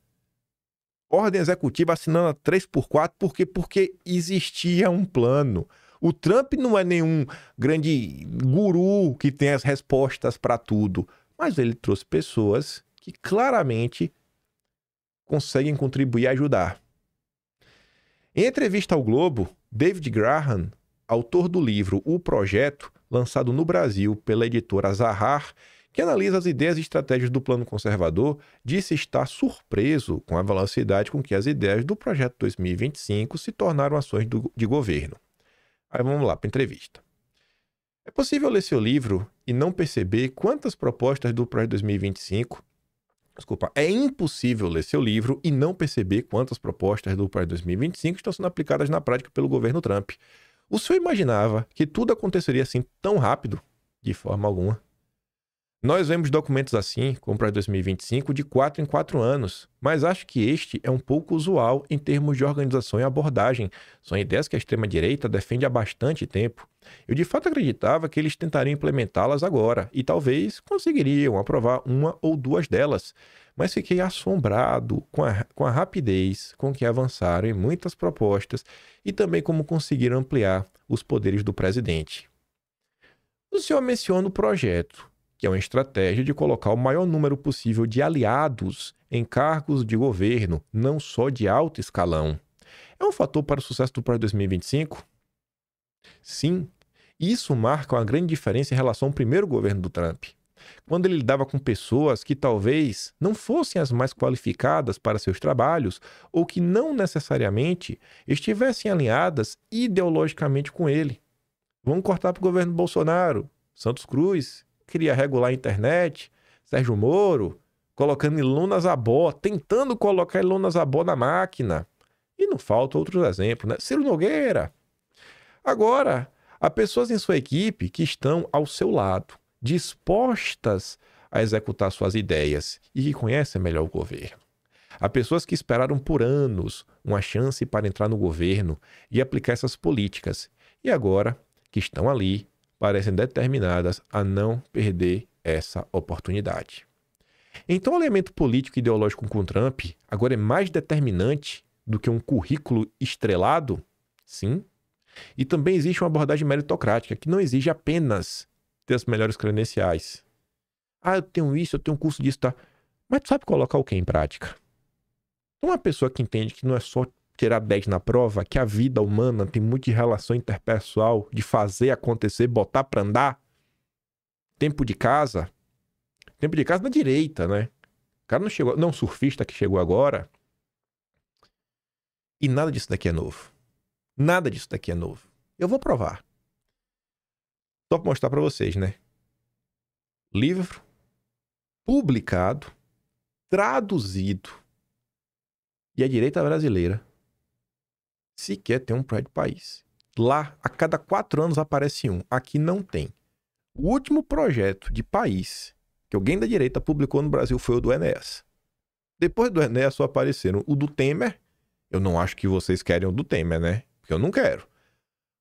ordem executiva assinando a 3x4 porque existia um plano. O Trump não é nenhum grande guru que tem as respostas para tudo, mas ele trouxe pessoas que claramente conseguem contribuir e ajudar. Em entrevista ao Globo, David Graham, autor do livro O Projeto, lançado no Brasil pela editora Zahar, que analisa as ideias e estratégias do plano conservador, disse estar surpreso com a velocidade com que as ideias do Projeto 2025 se tornaram ações de governo. Aí vamos lá para a entrevista. É possível ler seu livro e não perceber quantas propostas do Projeto 2025... É impossível ler seu livro e não perceber quantas propostas do Projeto 2025 estão sendo aplicadas na prática pelo governo Trump. O senhor imaginava que tudo aconteceria assim tão rápido? De forma alguma. Nós vemos documentos assim, como para 2025, de 4 em 4 anos, mas acho que este é um pouco usual em termos de organização e abordagem. São ideias que a extrema-direita defende há bastante tempo. Eu de fato acreditava que eles tentariam implementá-las agora, e talvez conseguiriam aprovar uma ou duas delas, mas fiquei assombrado com a rapidez com que avançaram em muitas propostas e também como conseguiram ampliar os poderes do presidente. O senhor menciona o projeto, que é uma estratégia de colocar o maior número possível de aliados em cargos de governo, não só de alto escalão. É um fator para o sucesso do Projeto 2025? Sim, isso marca uma grande diferença em relação ao primeiro governo do Trump, quando ele lidava com pessoas que talvez não fossem as mais qualificadas para seus trabalhos ou que não necessariamente estivessem alinhadas ideologicamente com ele. Vamos cortar para o governo Bolsonaro, Santos Cruz, queria regular a internet, Sérgio Moro, colocando Ilona Zabó, tentando colocar Ilona Zabó na máquina. E não faltam outros exemplos, né? Ciro Nogueira. Agora, há pessoas em sua equipe que estão ao seu lado, dispostas a executar suas ideias e que conhecem melhor o governo. Há pessoas que esperaram por anos uma chance para entrar no governo e aplicar essas políticas. E agora, que estão ali, parecem determinadas a não perder essa oportunidade. Então, o elemento político e ideológico com Trump agora é mais determinante do que um currículo estrelado? Sim. E também existe uma abordagem meritocrática, que não exige apenas ter as melhores credenciais. Ah, eu tenho isso, eu tenho um curso disso, tá? Mas tu sabe colocar o que em prática? Uma pessoa que entende que não é só tirar 10 na prova, que a vida humana tem muito de relação interpessoal, de fazer acontecer, botar pra andar. Tempo de casa na direita, né? O cara não chegou, não, surfista que chegou agora. E nada disso daqui é novo. Nada disso daqui é novo. Eu vou provar. Só pra mostrar pra vocês, né? Livro, publicado, traduzido. E a direita brasileira sequer tem um projeto de país. Lá, a cada 4 anos aparece um. Aqui não tem. O último projeto de país que alguém da direita publicou no Brasil foi o do Enéas. Depois do Enéas só apareceram o do Temer. Eu não acho que vocês querem o do Temer, né? Porque eu não quero.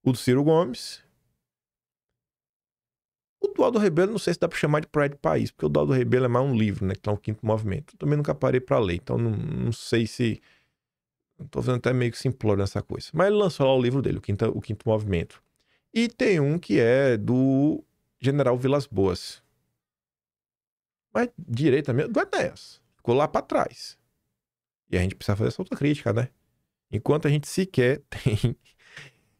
O do Ciro Gomes. O do Aldo Rebelo, não sei se dá pra chamar de projeto de país, porque o do Aldo Rebelo é mais um livro, né? Que tá o Quinto Movimento. Eu também nunca parei pra ler, então não sei se... Eu tô fazendo até meio que simplório nessa coisa. Mas ele lançou lá o livro dele, o Quinto Movimento. E tem um que é do General Vilas Boas. Mas direita mesmo, do Enéas. Ficou lá pra trás. E a gente precisa fazer essa autocrítica, né? Enquanto a gente sequer tem...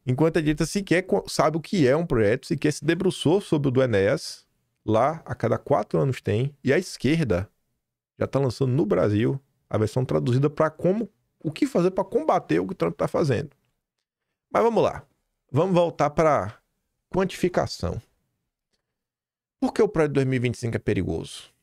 Enquanto a direita sequer sabe o que é um projeto, sequer se debruçou sobre o do Enéas, lá a cada 4 anos tem, e a esquerda já está lançando no Brasil a versão traduzida para o que fazer para combater o que o Trump está fazendo. Mas vamos lá. Vamos voltar para quantificação. Por que o projeto de 2025 é perigoso?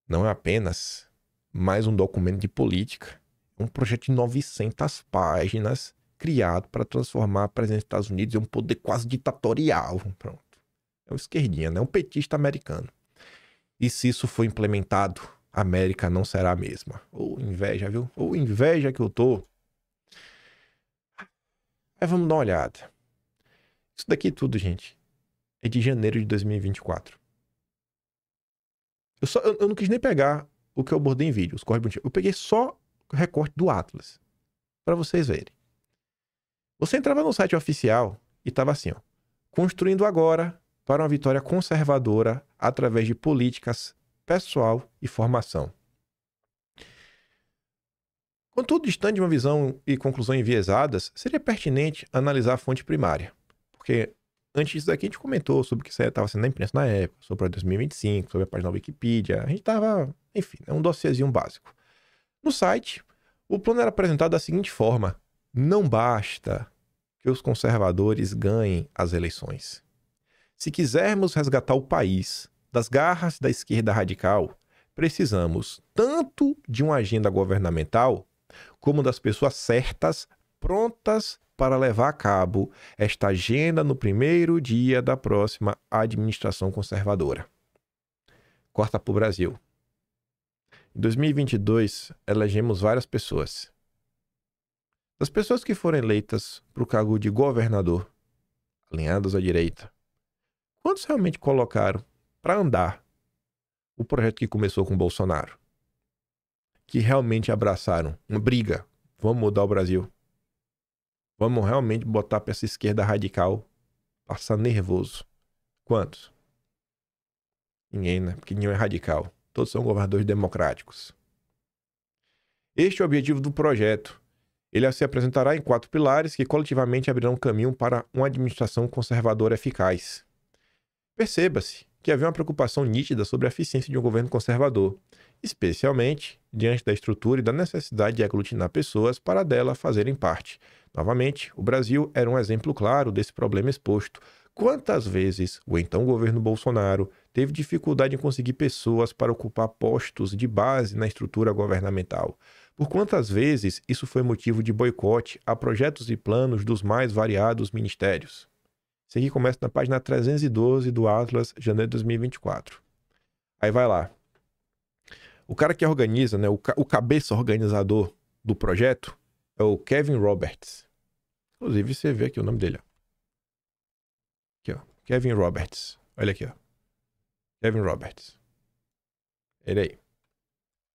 Não é apenas mais um documento de política, é um projeto de 900 páginas criado para transformar a presença dos Estados Unidos em um poder quase ditatorial. Pronto. É um esquerdinha, né? Um petista americano. E se isso for implementado, a América não será a mesma. Ou inveja, viu? Ou inveja que eu tô. Aí vamos dar uma olhada. Isso daqui tudo, gente, é de janeiro de 2024. Eu não quis nem pegar o que eu abordei em vídeo, os cortes bonitinhos. Eu peguei só o recorte do Atlas, para vocês verem. Você entrava no site oficial e estava assim, ó, construindo agora para uma vitória conservadora através de políticas pessoal e formação. Contudo, distante de uma visão e conclusão enviesadas, seria pertinente analisar a fonte primária. Porque antes disso daqui a gente comentou sobre o que estava sendo na imprensa na época, sobre 2025, sobre a página da Wikipedia. A gente estava, enfim, é um dossiezinho básico. No site, o plano era apresentado da seguinte forma: não basta que os conservadores ganhem as eleições. Se quisermos resgatar o país das garras da esquerda radical, precisamos tanto de uma agenda governamental como das pessoas certas, prontas para levar a cabo esta agenda no primeiro dia da próxima administração conservadora. Corta para o Brasil. Em 2022, elegemos várias pessoas. Das pessoas que foram eleitas para o cargo de governador, alinhadas à direita, quantos realmente colocaram para andar o projeto que começou com Bolsonaro? Que realmente abraçaram uma briga. Vamos mudar o Brasil. Vamos realmente botar para essa esquerda radical passar nervoso. Quantos? Ninguém, né? Porque nenhum é radical. Todos são governadores democráticos. Este é o objetivo do projeto. Ele se apresentará em 4 pilares que coletivamente abrirão caminho para uma administração conservadora eficaz. Perceba-se que havia uma preocupação nítida sobre a eficiência de um governo conservador, especialmente diante da estrutura e da necessidade de aglutinar pessoas para dela fazerem parte. Novamente, o Brasil era um exemplo claro desse problema exposto. Quantas vezes o então governo Bolsonaro teve dificuldade em conseguir pessoas para ocupar postos de base na estrutura governamental? Por quantas vezes isso foi motivo de boicote a projetos e planos dos mais variados ministérios? Isso aqui começa na página 312 do Atlas, janeiro de 2024. Aí vai lá. O cara que organiza, né, o cabeça organizador do projeto é o Kevin Roberts. Inclusive, você vê aqui o nome dele. Ó. Aqui, ó. Kevin Roberts. Olha aqui, ó. Kevin Roberts. Ele aí.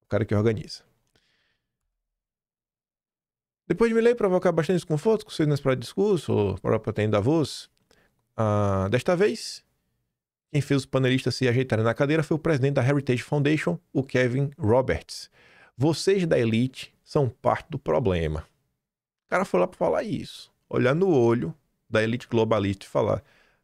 O cara que organiza. Depois de me ler provocar bastante desconforto com o seu inesperado discurso, ou próprio tem da voz, desta vez, quem fez os panelistas se ajeitarem na cadeira foi o presidente da Heritage Foundation, o Kevin Roberts. Vocês da elite são parte do problema. O cara foi lá para falar isso. Olhar no olho da elite globalista e falar: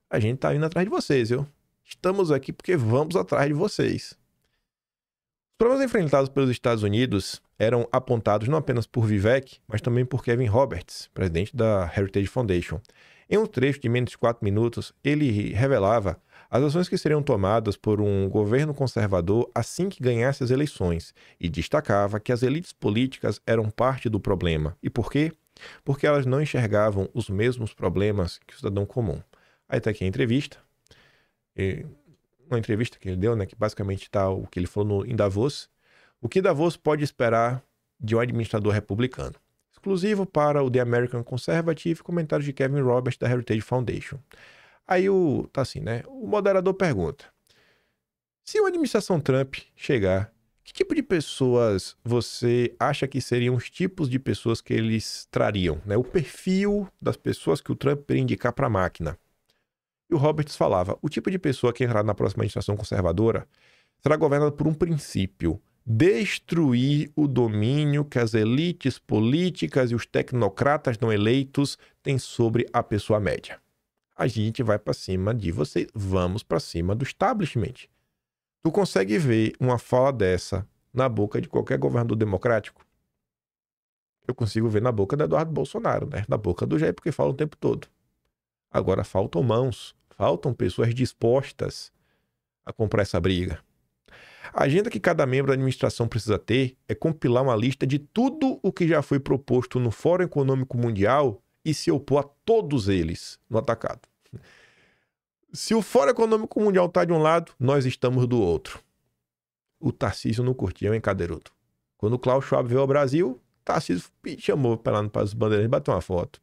a gente tá indo atrás de vocês, viu? Estamos aqui porque vamos atrás de vocês. Os problemas enfrentados pelos Estados Unidos eram apontados não apenas por Vivek, mas também por Kevin Roberts, presidente da Heritage Foundation. Em um trecho de menos de 4 minutos, ele revelava as ações que seriam tomadas por um governo conservador assim que ganhasse as eleições e destacava que as elites políticas eram parte do problema. E por quê? Porque elas não enxergavam os mesmos problemas que o cidadão comum. Aí está aqui a entrevista. uma entrevista que ele deu, né, que basicamente está o que ele falou em Davos. O que Davos pode esperar de um administrador republicano? Exclusivo para o The American Conservative, comentários de Kevin Roberts da Heritage Foundation. Aí tá assim, né? O moderador pergunta: se uma administração Trump chegar, que tipo de pessoas você acha que seriam os tipos de pessoas que eles trariam, né? O perfil das pessoas que o Trump iria indicar para a máquina. E o Roberts falava: o tipo de pessoa que entrar na próxima administração conservadora será governada por um princípio: destruir o domínio que as elites políticas e os tecnocratas não eleitos têm sobre a pessoa média. A gente vai para cima de vocês, vamos para cima do establishment. Tu consegue ver uma fala dessa na boca de qualquer governador democrático? Eu consigo ver na boca do Eduardo Bolsonaro, né? Na boca do Jair, porque fala o tempo todo. Agora faltam mãos, faltam pessoas dispostas a comprar essa briga. A agenda que cada membro da administração precisa ter é compilar uma lista de tudo o que já foi proposto no Fórum Econômico Mundial e se opor a todos eles no atacado. Se o Fórum Econômico Mundial está de um lado, nós estamos do outro. O Tarcísio não curtiu, hein, Cadeirudo? Quando o Klaus Schwab veio ao Brasil, Tarcísio chamou para as bandeiras e bateu uma foto.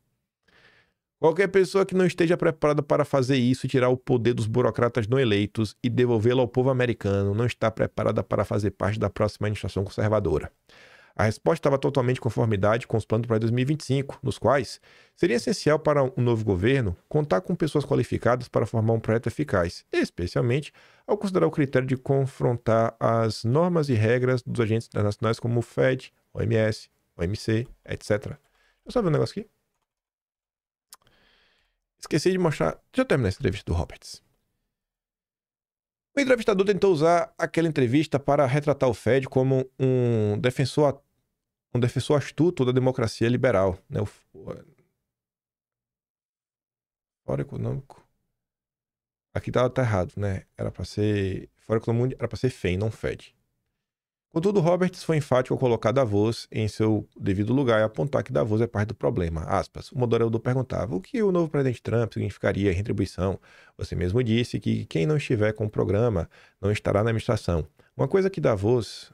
Qualquer pessoa que não esteja preparada para fazer isso e tirar o poder dos burocratas não eleitos e devolvê-lo ao povo americano não está preparada para fazer parte da próxima administração conservadora. A resposta estava totalmente em conformidade com os planos para 2025, nos quais seria essencial para um novo governo contar com pessoas qualificadas para formar um projeto eficaz, especialmente ao considerar o critério de confrontar as normas e regras dos agentes internacionais como o FED, OMS, OMC, etc. Deixa eu só ver um negócio aqui. Esqueci de mostrar. Deixa eu terminar essa entrevista do Roberts. O entrevistador tentou usar aquela entrevista para retratar o Fed como um defensor astuto da democracia liberal, né? O Fórum Econômico. Aqui tá errado, né? Era para ser Fórum Econômico, era para ser FEM, não Fed. Contudo, Roberts foi enfático ao colocar Davos em seu devido lugar e apontar que Davos é parte do problema. Aspas. O moderador perguntava o que o novo presidente Trump significaria em retribuição. Você mesmo disse que quem não estiver com o programa não estará na administração. Uma coisa que Davos,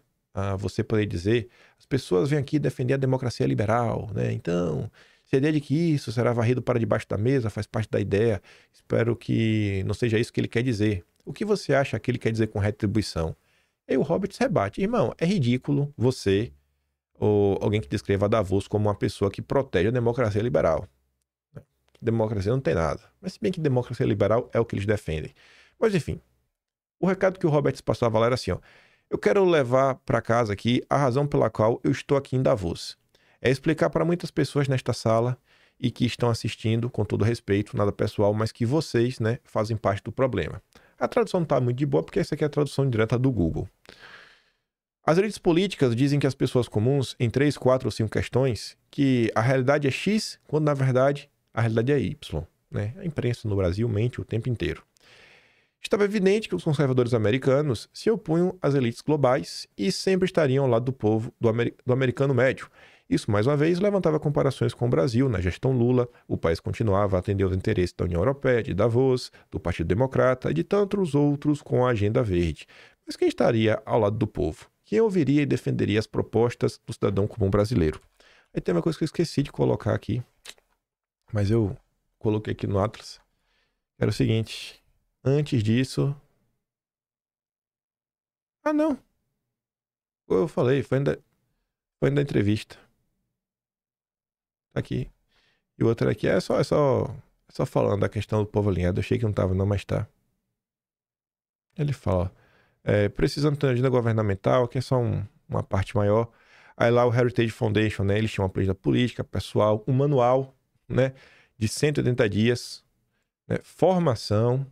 você poderia dizer, as pessoas vêm aqui defender a democracia liberal, né? Então, se a ideia de que isso será varrido para debaixo da mesa faz parte da ideia, espero que não seja isso que ele quer dizer. O que você acha que ele quer dizer com retribuição? E o Roberts rebate: irmão, é ridículo você ou alguém que descreva Davos como uma pessoa que protege a democracia liberal. Democracia não tem nada. Mas se bem que democracia liberal é o que eles defendem. Mas enfim, o recado que o Roberts passava lá era assim, ó: eu quero levar para casa aqui a razão pela qual eu estou aqui em Davos. É explicar para muitas pessoas nesta sala e que estão assistindo, com todo respeito, nada pessoal, mas que vocês, né, fazem parte do problema. A tradução não está muito de boa, porque essa aqui é a tradução direta do Google. As elites políticas dizem que as pessoas comuns, em 3, 4 ou 5 questões, que a realidade é X, quando na verdade a realidade é Y. Né? A imprensa no Brasil mente o tempo inteiro. Estava evidente que os conservadores americanos se opunham às elites globais e sempre estariam ao lado do povo, do americano médio. Isso, mais uma vez, levantava comparações com o Brasil. Na gestão Lula, o país continuava a atender aos interesses da União Europeia, de Davos, do Partido Democrata e de tantos outros com a agenda verde. Mas quem estaria ao lado do povo? Quem ouviria e defenderia as propostas do cidadão comum brasileiro? Aí tem uma coisa que eu esqueci de colocar aqui, mas eu coloquei aqui no Atlas. Era o seguinte: antes disso... Ah, não. Eu falei, foi da entrevista. Tá aqui. E o outro aqui é só falando da questão do povo alinhado. Eu achei que não tava não, mas tá. Ele fala, precisando ter uma agenda governamental, que é só uma parte maior. Aí lá o Heritage Foundation, né? Eles tinham uma planilha política, pessoal, um manual, né? De 180 dias, né? Formação.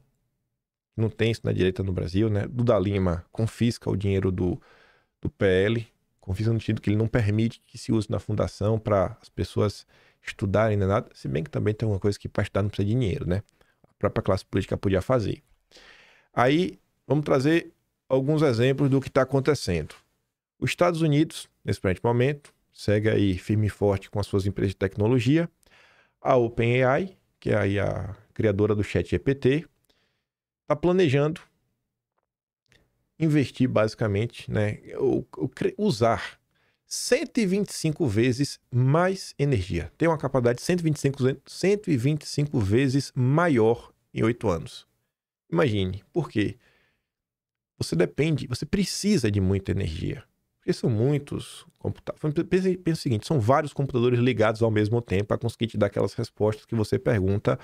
Não tem isso na direita no Brasil, né? Duda Lima confisca o dinheiro do PL. Confisca no sentido que ele não permite que se use na fundação para as pessoas estudarem, nem nada. Se bem que também tem uma coisa que para estudar não precisa de dinheiro, né? A própria classe política podia fazer. Aí, vamos trazer alguns exemplos do que está acontecendo. Os Estados Unidos, nesse presente momento, segue aí firme e forte com as suas empresas de tecnologia. A OpenAI, que é aí a criadora do ChatGPT, está planejando investir basicamente, né, usar 125 vezes mais energia. Tem uma capacidade 125 vezes maior em 8 anos. Imagine, por quê? Você precisa de muita energia. Porque são muitos computadores. Pensa o seguinte, são vários computadores ligados ao mesmo tempo para conseguir te dar aquelas respostas que você pergunta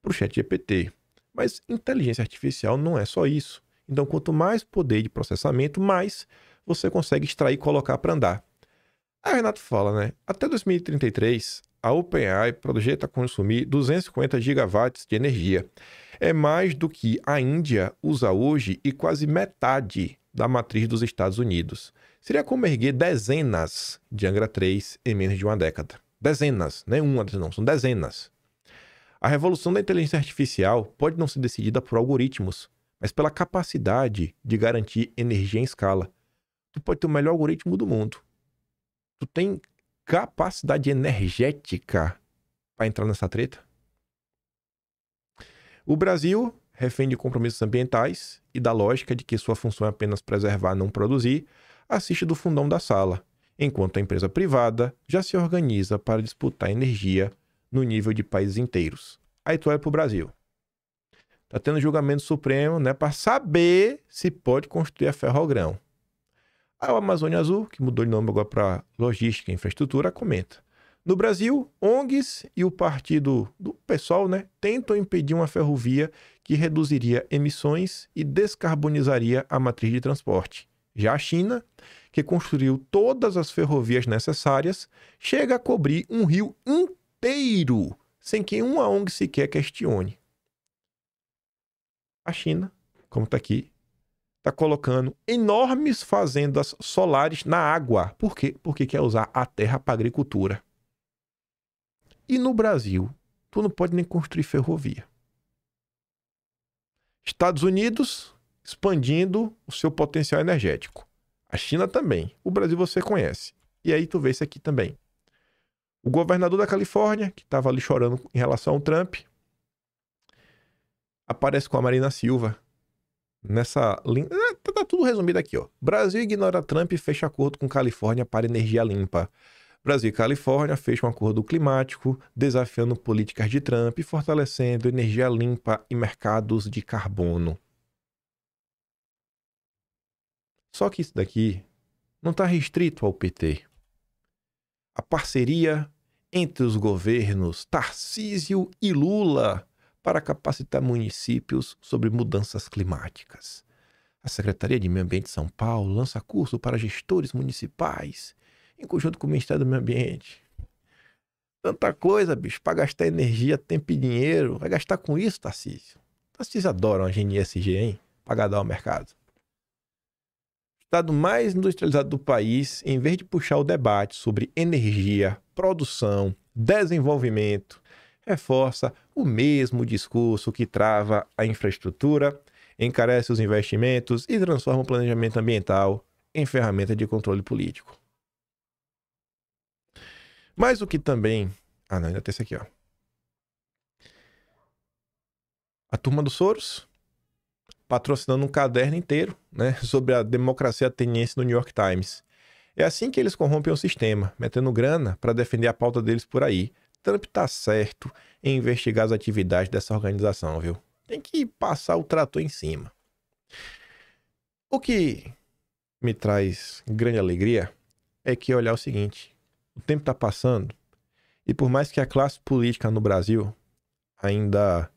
para o ChatGPT. Mas inteligência artificial não é só isso. Então, quanto mais poder de processamento, mais você consegue extrair e colocar para andar. A Renato fala, né? Até 2033, a OpenAI projeta consumir 250 gigawatts de energia. É mais do que a Índia usa hoje e quase metade da matriz dos Estados Unidos. Seria como erguer dezenas de Angra 3 em menos de uma década. Dezenas, não é uma, não, são dezenas. A revolução da inteligência artificial pode não ser decidida por algoritmos, mas pela capacidade de garantir energia em escala. Tu pode ter o melhor algoritmo do mundo. Tu tem capacidade energética para entrar nessa treta? O Brasil, refém de compromissos ambientais e da lógica de que sua função é apenas preservar, não produzir, assiste do fundão da sala, enquanto a empresa privada já se organiza para disputar energia no nível de países inteiros. Aí tu olha pro Brasil. Tá tendo julgamento supremo, né, para saber se pode construir a Ferrogrão. A Amazônia Azul, que mudou de nome agora para Logística e Infraestrutura, comenta. No Brasil, ONGs e o partido do PSOL, né, tentam impedir uma ferrovia que reduziria emissões e descarbonizaria a matriz de transporte. Já a China, que construiu todas as ferrovias necessárias, chega a cobrir um rio inteiro, sem que uma ONG sequer questione. A China, como está aqui, está colocando enormes fazendas solares na água. Por quê? Porque quer usar a terra para agricultura. E no Brasil, tu não pode nem construir ferrovia. Estados Unidos expandindo o seu potencial energético. A China também. O Brasil você conhece. E aí tu vê isso aqui também. O governador da Califórnia, que estava ali chorando em relação ao Trump, aparece com a Marina Silva. Nessa linha. Tá tudo resumido aqui, ó. Brasil ignora Trump e fecha acordo com Califórnia para energia limpa. Brasil e Califórnia fecham um acordo climático, desafiando políticas de Trump e fortalecendo energia limpa e mercados de carbono. Só que isso daqui não está restrito ao PT. A parceria entre os governos Tarcísio e Lula para capacitar municípios sobre mudanças climáticas. A Secretaria de Meio Ambiente de São Paulo lança curso para gestores municipais, em conjunto com o Ministério do Meio Ambiente. Tanta coisa, bicho, para gastar energia, tempo e dinheiro. Vai gastar com isso, Tarcísio? Tarcísio adora uma GNSG, hein? Para agradar o mercado. O estado mais industrializado do país, em vez de puxar o debate sobre energia, produção, desenvolvimento, reforça o mesmo discurso que trava a infraestrutura, encarece os investimentos e transforma o planejamento ambiental em ferramenta de controle político. Mas o que também... não, ainda tem esse aqui, ó. A turma dos Soros, patrocinando um caderno inteiro, né, sobre a democracia ateniense no New York Times. É assim que eles corrompem o sistema, metendo grana para defender a pauta deles por aí. Trump tá certo em investigar as atividades dessa organização, viu? Tem que passar o trator em cima. O que me traz grande alegria é que olhar o seguinte: o tempo está passando e por mais que a classe política no Brasil ainda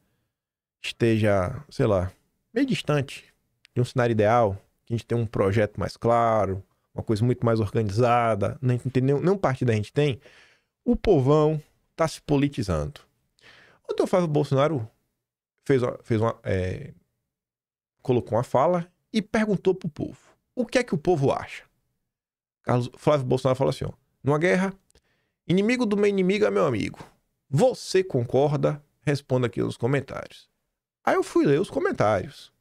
esteja, sei lá, meio distante de um cenário ideal, que a gente tem um projeto mais claro, uma coisa muito mais organizada, nenhum partido a gente tem, o povão está se politizando. Ontem o Flávio Bolsonaro colocou uma fala e perguntou pro povo: o que é que o povo acha? Flávio Bolsonaro falou assim, ó: numa guerra, inimigo do meu inimigo é meu amigo. Você concorda? Responda aqui nos comentários. Aí eu fui ler os comentários.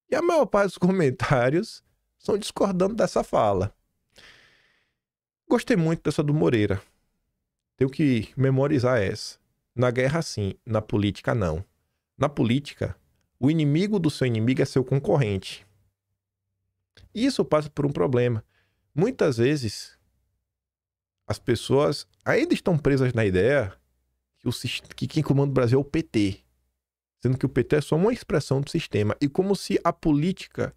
E a maior parte dos comentários estão discordando dessa fala. Gostei muito dessa do Moreira. Tenho que memorizar essa. Na guerra, sim. Na política, não. Na política, o inimigo do seu inimigo é seu concorrente. E isso passa por um problema. Muitas vezes, as pessoas ainda estão presas na ideia que quem comanda o Brasil é o PT. Sendo que o PT é só uma expressão do sistema. E como se a política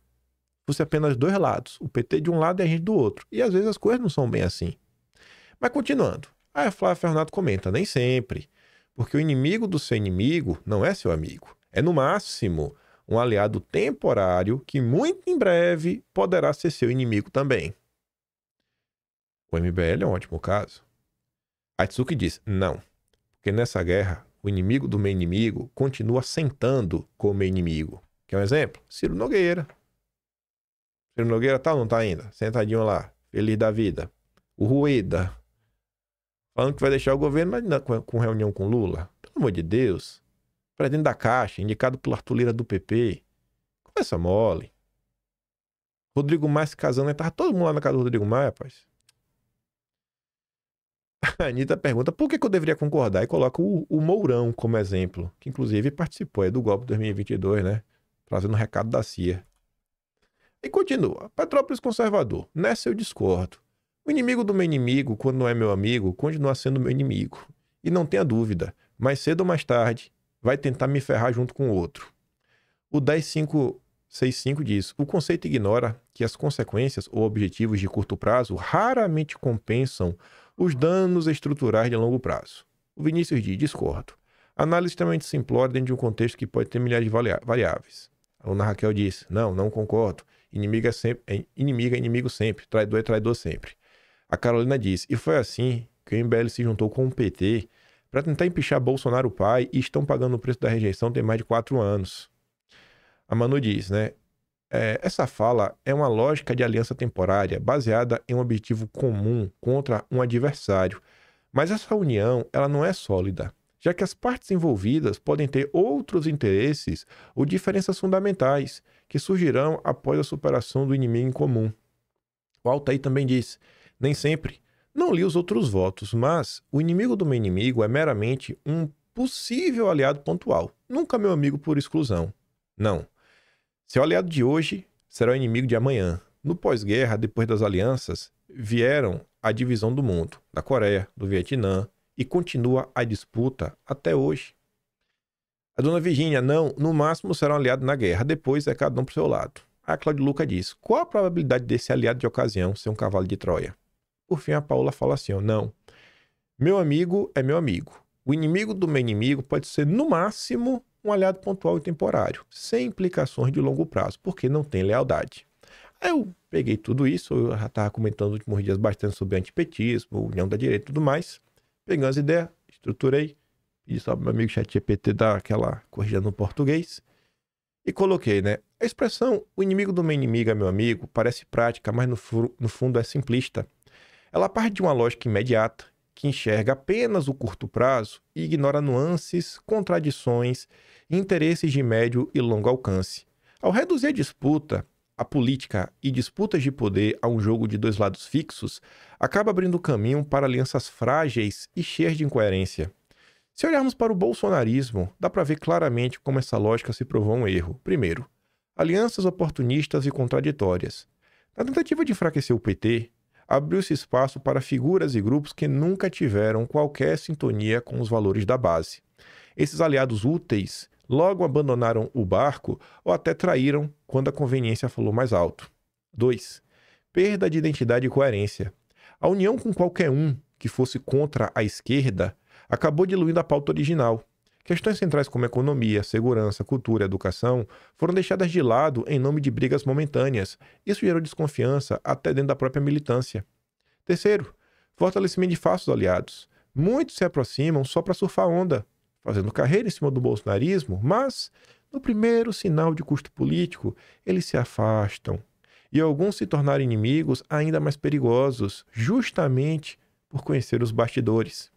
fosse apenas dois lados. O PT de um lado e a gente do outro. E às vezes as coisas não são bem assim. Mas continuando. Aí a Flávia Fernando comenta, nem sempre. Porque o inimigo do seu inimigo não é seu amigo. É no máximo um aliado temporário que muito em breve poderá ser seu inimigo também. O MBL é um ótimo caso. Atsuki diz, não. Porque nessa guerra, o inimigo do meu inimigo continua sentando com o meu inimigo. Quer um exemplo? Ciro Nogueira. Ciro Nogueira tá ou não tá ainda? Sentadinho lá, feliz da vida. O Rueda, falando que vai deixar o governo, mas ainda com reunião com Lula. Pelo amor de Deus. Presidente da Caixa, indicado pelo Arthur Lira do PP. Conversa mole. Rodrigo Maia se casando, tava todo mundo lá na casa do Rodrigo Maia, rapaz. A Anitta pergunta por que eu deveria concordar e coloca o Mourão como exemplo, que inclusive participou do golpe de 2022, né? Trazendo um recado da CIA. E continua. Petrópolis conservador. Nessa eu discordo. O inimigo do meu inimigo, quando não é meu amigo, continua sendo meu inimigo. E não tenha dúvida, mais cedo ou mais tarde, vai tentar me ferrar junto com o outro. O 10565 diz, o conceito ignora que as consequências ou objetivos de curto prazo raramente compensam os danos estruturais de longo prazo. O Vinícius diz, discordo. Análise extremamente simplória dentro de um contexto que pode ter milhares de variáveis. A Ana Raquel diz, não concordo. Inimigo é inimigo sempre. Traidor é traidor sempre. A Carolina diz, e foi assim que o MBL se juntou com o PT para tentar empichar Bolsonaro pai e estão pagando o preço da rejeição tem mais de 4 anos. A Manu diz, né? Essa fala é uma lógica de aliança temporária baseada em um objetivo comum contra um adversário. Mas essa união, ela não é sólida, já que as partes envolvidas podem ter outros interesses ou diferenças fundamentais que surgirão após a superação do inimigo em comum. O Altair também diz, nem sempre. Não li os outros votos, mas o inimigo do meu inimigo é meramente um possível aliado pontual, nunca meu amigo por exclusão. Não. Seu aliado de hoje será o inimigo de amanhã. No pós-guerra, depois das alianças, vieram a divisão do mundo, da Coreia, do Vietnã, e continua a disputa até hoje. A dona Virgínia, não, no máximo será um aliado na guerra, depois é cada um pro seu lado. A Cláudia Luca diz, qual a probabilidade desse aliado de ocasião ser um cavalo de Troia? Por fim, a Paula fala assim, não, meu amigo é meu amigo. O inimigo do meu inimigo pode ser, no máximo, um aliado pontual e temporário, sem implicações de longo prazo, porque não tem lealdade. Aí eu peguei tudo isso, eu já estava comentando nos últimos dias bastante sobre antipetismo, união da direita e tudo mais. Peguei as ideias, estruturei, pedi só para meu amigo ChatGPT dar aquela corrigida no português e coloquei, né? A expressão, o inimigo do meu inimigo é meu amigo, parece prática, mas no fundo é simplista. Ela parte de uma lógica imediata, que enxerga apenas o curto prazo e ignora nuances, contradições e interesses de médio e longo alcance. Ao reduzir a disputa, a política e disputas de poder a um jogo de dois lados fixos, acaba abrindo caminho para alianças frágeis e cheias de incoerência. Se olharmos para o bolsonarismo, dá para ver claramente como essa lógica se provou um erro. Primeiro, alianças oportunistas e contraditórias. Na tentativa de enfraquecer o PT, abriu-se espaço para figuras e grupos que nunca tiveram qualquer sintonia com os valores da base. Esses aliados úteis logo abandonaram o barco ou até traíram quando a conveniência falou mais alto. 2. Perda de identidade e coerência. A união com qualquer um que fosse contra a esquerda acabou diluindo a pauta original. Questões centrais como economia, segurança, cultura e educação foram deixadas de lado em nome de brigas momentâneas. Isso gerou desconfiança até dentro da própria militância. Terceiro, fortalecimento de falsos aliados. Muitos se aproximam só para surfar onda, fazendo carreira em cima do bolsonarismo, mas, no primeiro sinal de custo político, eles se afastam. E alguns se tornaram inimigos ainda mais perigosos, justamente por conhecer os bastidores.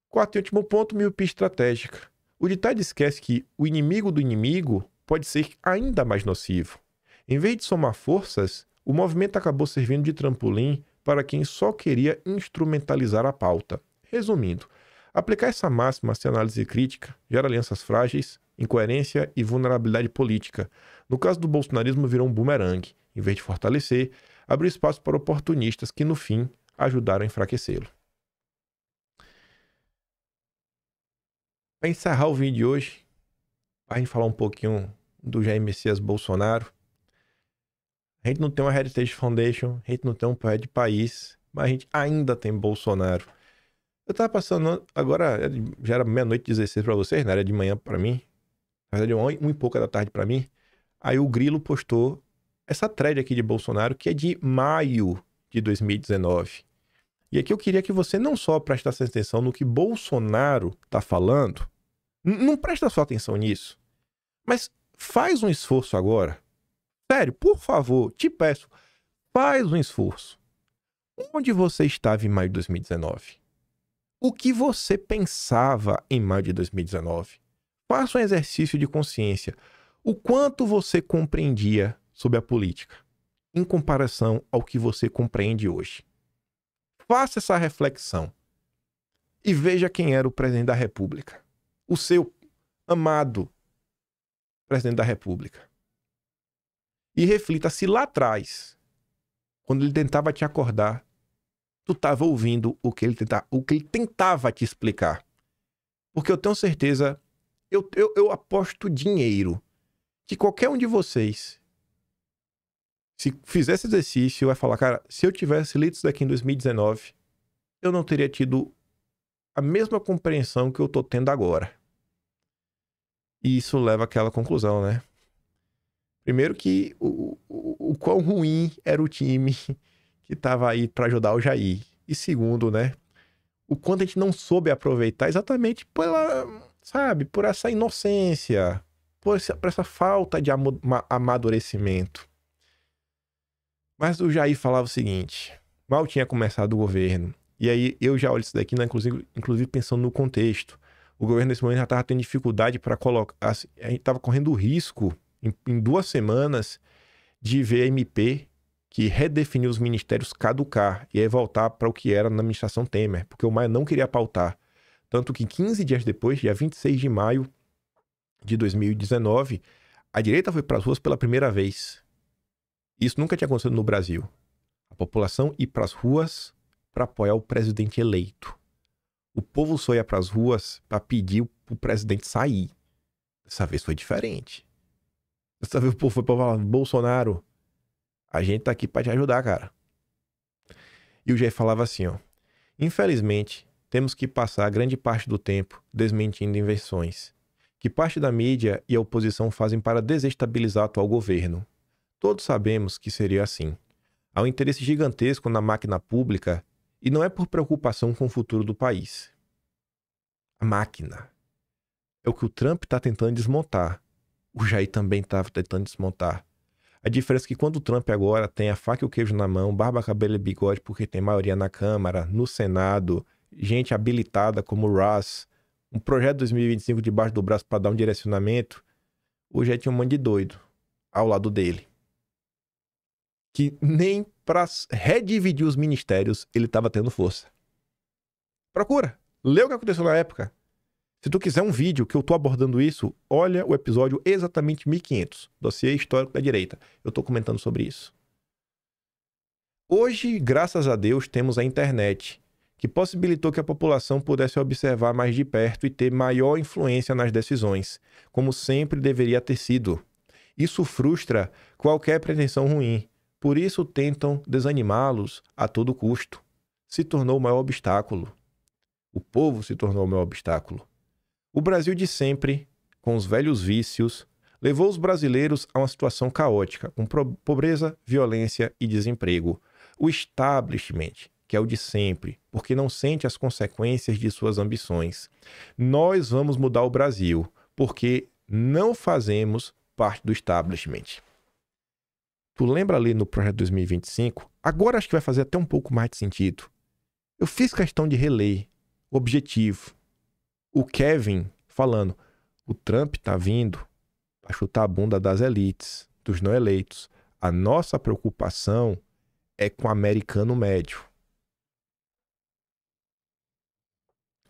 Quarto e último ponto, miopia estratégica. O ditado esquece que o inimigo do inimigo pode ser ainda mais nocivo. Em vez de somar forças, o movimento acabou servindo de trampolim para quem só queria instrumentalizar a pauta. Resumindo, aplicar essa máxima sem análise crítica gera alianças frágeis, incoerência e vulnerabilidade política. No caso do bolsonarismo, virou um bumerangue. em vez de fortalecer, abriu espaço para oportunistas que, no fim, ajudaram a enfraquecê-lo. Para encerrar o vídeo de hoje, a gente falar um pouquinho do Jair Messias Bolsonaro. A gente não tem uma Heritage Foundation, a gente não tem um projeto de país, mas a gente ainda tem Bolsonaro. Eu tava passando, agora já era meia-noite 16 para vocês, né? Era de manhã para mim. Na verdade, 1h pouca da tarde para mim. Aí o Grilo postou essa thread aqui de Bolsonaro, que é de maio de 2019. E aqui eu queria que você não só prestasse atenção no que Bolsonaro tá falando, não presta só atenção nisso, mas faz um esforço agora. Sério, por favor, te peço, faz um esforço. Onde você estava em maio de 2019? O que você pensava em maio de 2019? Faça um exercício de consciência. O quanto você compreendia sobre a política em comparação ao que você compreende hoje. Faça essa reflexão e veja quem era o presidente da República. O seu amado presidente da República. E reflita se lá atrás, quando ele tentava te acordar, tu estava ouvindo o que ele tentava te explicar. Porque eu tenho certeza, eu aposto dinheiro que qualquer um de vocês, se fizer esse exercício, vai falar, cara, se eu tivesse lido isso daqui em 2019, eu não teria tido a mesma compreensão que eu tô tendo agora. E isso leva àquela conclusão, né? Primeiro que o quão ruim era o time que tava aí para ajudar o Jair. E segundo, né? O quanto a gente não soube aproveitar exatamente por essa inocência, por essa falta de amadurecimento. Mas o Jair falava o seguinte, mal tinha começado o governo, e aí eu já olho isso daqui, né, inclusive pensando no contexto. O governo nesse momento já estava tendo dificuldade para colocar, a gente estava correndo o risco, em 2 semanas, de ver a MP que redefiniu os ministérios caducar e aí voltar para o que era na administração Temer, porque o Maia não queria pautar. Tanto que 15 dias depois, dia 26 de maio de 2019, a direita foi para as ruas pela primeira vez. Isso nunca tinha acontecido no Brasil. A população ir para as ruas para apoiar o presidente eleito. O povo só ia para as ruas para pedir o presidente sair. Dessa vez foi diferente. Dessa vez o povo foi para falar, Bolsonaro, a gente tá aqui para te ajudar, cara. E o Jair falava assim, ó. Infelizmente, temos que passar grande parte do tempo desmentindo invenções que parte da mídia e a oposição fazem para desestabilizar o atual governo. Todos sabemos que seria assim. Há um interesse gigantesco na máquina pública e não é por preocupação com o futuro do país. A máquina é o que o Trump está tentando desmontar. O Jair também estava tentando desmontar. A diferença é que quando o Trump agora tem a faca e o queijo na mão, barba, cabelo e bigode, porque tem maioria na Câmara, no Senado, gente habilitada como o Ross, um projeto 2025 debaixo do braço para dar um direcionamento, o Jair tinha um monte de doido ao lado dele. Que nem para redividir os ministérios ele estava tendo força. Procura, lê o que aconteceu na época. Se tu quiser um vídeo que eu tô abordando isso, olha o episódio exatamente 1500, dossiê histórico da direita. Eu tô comentando sobre isso. Hoje, graças a Deus, temos a internet, que possibilitou que a população pudesse observar mais de perto e ter maior influência nas decisões, como sempre deveria ter sido. Isso frustra qualquer pretensão ruim, por isso tentam desanimá-los a todo custo. Se tornou o maior obstáculo. O povo se tornou o maior obstáculo. O Brasil de sempre, com os velhos vícios, levou os brasileiros a uma situação caótica, com pobreza, violência e desemprego. O establishment, que é o de sempre, porque não sente as consequências de suas ambições. Nós vamos mudar o Brasil, porque não fazemos parte do establishment. Tu lembra ali no Projeto 2025? Agora acho que vai fazer até um pouco mais de sentido. Eu fiz questão de reler o objetivo. O Kevin falando, o Trump tá vindo para chutar a bunda das elites, dos não eleitos. A nossa preocupação é com o americano médio.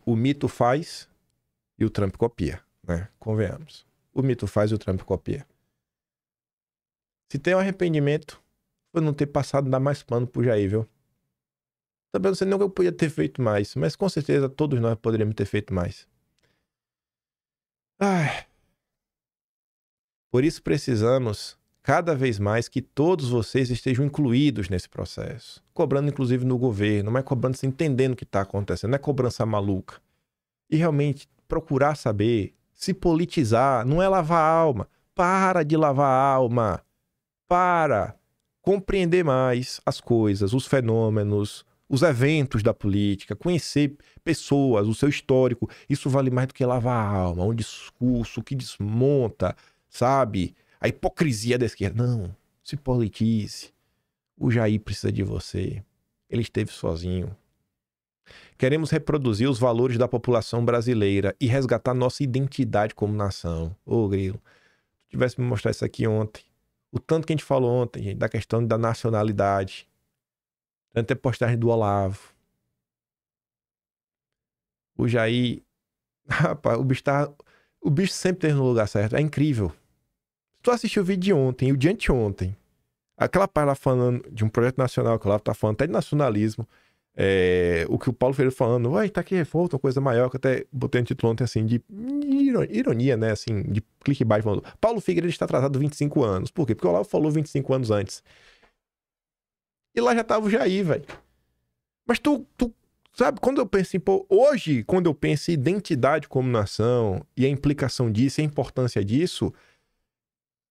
O mito faz e o Trump copia, né? Convenhamos. O mito faz e o Trump copia. Se tem um arrependimento, foi não ter passado dar mais pano pro Jair, viu? Também não sei nem o que eu podia ter feito mais, mas com certeza todos nós poderíamos ter feito mais. Ai. Por isso precisamos, cada vez mais, que todos vocês estejam incluídos nesse processo. Cobrando, inclusive, no governo, mas cobrando, entendendo o que está acontecendo, não é cobrança maluca. E realmente procurar saber, se politizar, não é lavar a alma. Para de lavar a alma. Para compreender mais as coisas, os fenômenos, os eventos da política, conhecer pessoas, o seu histórico. Isso vale mais do que lavar a alma, um discurso que desmonta, sabe? A hipocrisia da esquerda. Não, se politize. O Jair precisa de você. Ele esteve sozinho. Queremos reproduzir os valores da população brasileira e resgatar nossa identidade como nação. Ô, Grilo, se tivesse me mostrado isso aqui ontem, o tanto que a gente falou ontem, gente, da questão da nacionalidade, tanto é postagem do Olavo. O Jair, rapaz, o bicho sempre tem no lugar certo. É incrível. Tu assistiu o vídeo de ontem e o de anteontem, aquela parte lá falando de um projeto nacional, que o Olavo tá falando até de nacionalismo, o que o Paulo Freire falando, vai, tá aqui revolta, uma coisa maior, que eu até botei no título ontem, assim, de ironia, né, assim, de clickbait, falando, Paulo Figueiredo está atrasado 25 anos. Por quê? Porque o Olavo falou 25 anos antes. E lá já tava o Jair, velho. Mas tu sabe, quando eu penso em, pô, hoje, quando eu penso em identidade como nação, e a implicação disso, e a importância disso,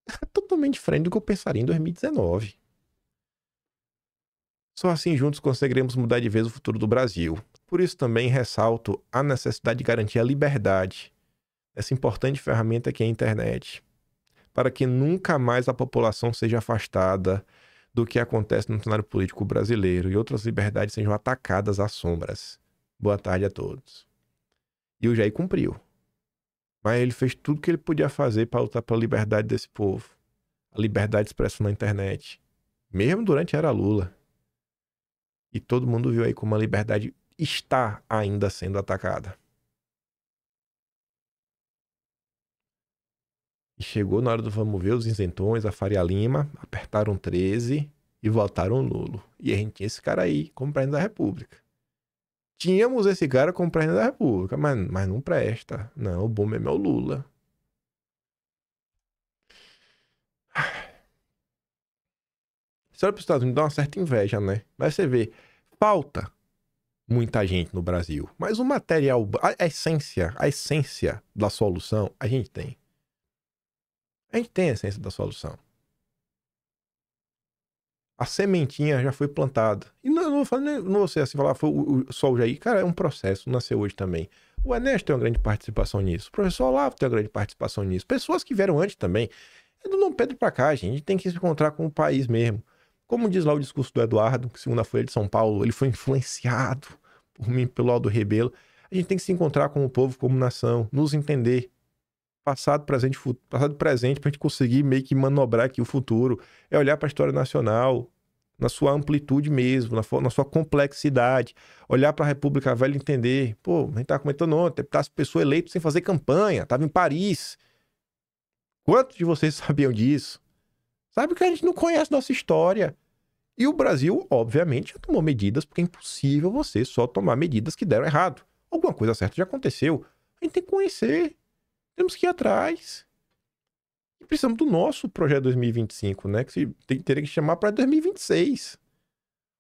é totalmente diferente do que eu pensaria em 2019. Só assim juntos conseguiremos mudar de vez o futuro do Brasil. Por isso também ressalto a necessidade de garantir a liberdade, essa importante ferramenta que é a internet, para que nunca mais a população seja afastada do que acontece no cenário político brasileiro e outras liberdades sejam atacadas às sombras. Boa tarde a todos. E o Jair cumpriu. Mas ele fez tudo o que ele podia fazer para lutar pela liberdade desse povo. A liberdade de expressão na internet. Mesmo durante a era Lula. E todo mundo viu aí como a liberdade está ainda sendo atacada. E chegou na hora do vamos ver, os isentões, a Faria Lima, apertaram 13 e votaram Lula. E a gente tinha esse cara aí como presidente da República. Tínhamos esse cara como presidente da República, mas não presta. Não, o bom mesmo é o Lula. Você olha para os Estados Unidos, dá uma certa inveja, né? Mas você vê, falta muita gente no Brasil. Mas o material, a essência da solução, a gente tem. A gente tem a essência da solução. A sementinha já foi plantada. E não vou ser assim, falar foi só o Jair. Cara, é um processo, nasceu hoje também. O Ernesto tem uma grande participação nisso. O professor Olavo tem uma grande participação nisso. Pessoas que vieram antes também. É do Dom Pedro pra cá, gente. A gente tem que se encontrar com o país mesmo. Como diz lá o discurso do Eduardo, que segundo a Folha de São Paulo, ele foi influenciado por mim, pelo Aldo Rebelo. A gente tem que se encontrar como povo, como nação, nos entender. Passado, presente, passado e presente, pra gente conseguir meio que manobrar aqui o futuro. É olhar pra história nacional, na sua amplitude mesmo, na sua complexidade. Olhar pra República Velha e entender. Pô, a gente tava comentando ontem, as pessoas eleitas sem fazer campanha, tava em Paris. Quantos de vocês sabiam disso? Sabe que a gente não conhece nossa história. E o Brasil, obviamente, já tomou medidas, porque é impossível você só tomar medidas que deram errado. Alguma coisa certa já aconteceu. A gente tem que conhecer. Temos que ir atrás. E precisamos do nosso projeto 2025, né? Que teria que chamar para 2026.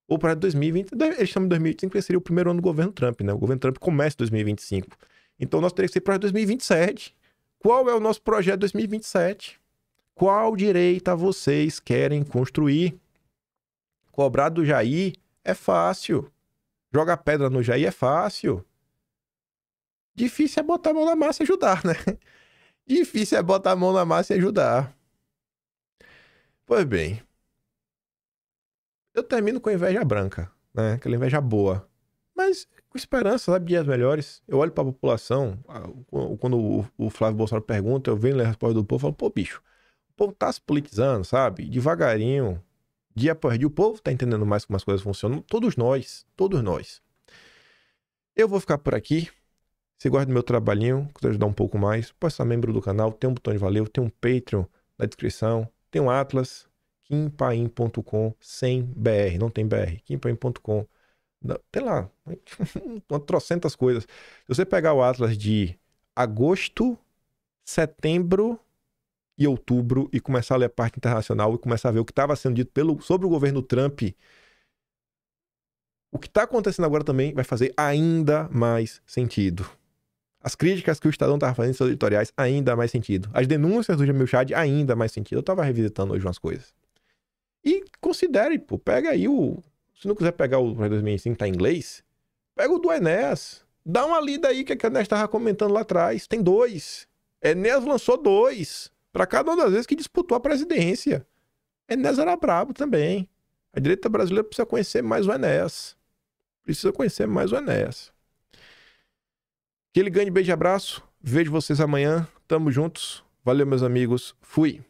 Ou para 2020. Eles chamam de 2025 porque seria o primeiro ano do governo Trump, né? O governo Trump começa em 2025. Então nós teríamos que ser para 2027. Qual é o nosso projeto 2027? Qual direita vocês querem construir? Cobrar do Jair é fácil. Jogar pedra no Jair é fácil. Difícil é botar a mão na massa e ajudar, né? Difícil é botar a mão na massa e ajudar. Pois bem. Eu termino com inveja branca, né? Aquela inveja boa. Mas com esperança, sabe, dias melhores. Eu olho pra população, quando o Flávio Bolsonaro pergunta, eu venho ler a resposta do povo e falo, pô, bicho, o povo tá se politizando, sabe? Devagarinho, dia após dia, o povo tá entendendo mais como as coisas funcionam. Todos nós. Eu vou ficar por aqui. Se gosta do meu trabalhinho, quiser ajudar um pouco mais, pode ser membro do canal, tem um botão de valeu, tem um Patreon na descrição, tem um Atlas, Kimpaim.com sem BR, não tem BR, Kimpaim.com. Tem lá, trocentas coisas. Se você pegar o Atlas de agosto, setembro e outubro e começar a ler a parte internacional e começar a ver o que estava sendo dito sobre o governo Trump, o que está acontecendo agora também vai fazer ainda mais sentido. As críticas que o Estadão estava fazendo em seus editoriais, ainda mais sentido. As denúncias do Jamil Chad, ainda mais sentido. Eu estava revisitando hoje umas coisas. E considere, pô, pega aí o... Se não quiser pegar o 2005 tá em inglês, pega o do Enéas. Dá uma lida aí que a Enéas estava comentando lá atrás. Tem 2. Enéas lançou 2 para cada uma das vezes que disputou a presidência. Enéas era brabo também. A direita brasileira precisa conhecer mais o Enéas. Precisa conhecer mais o Enéas. Que ele ganhe, beijo e abraço. Vejo vocês amanhã. Tamo juntos. Valeu, meus amigos. Fui.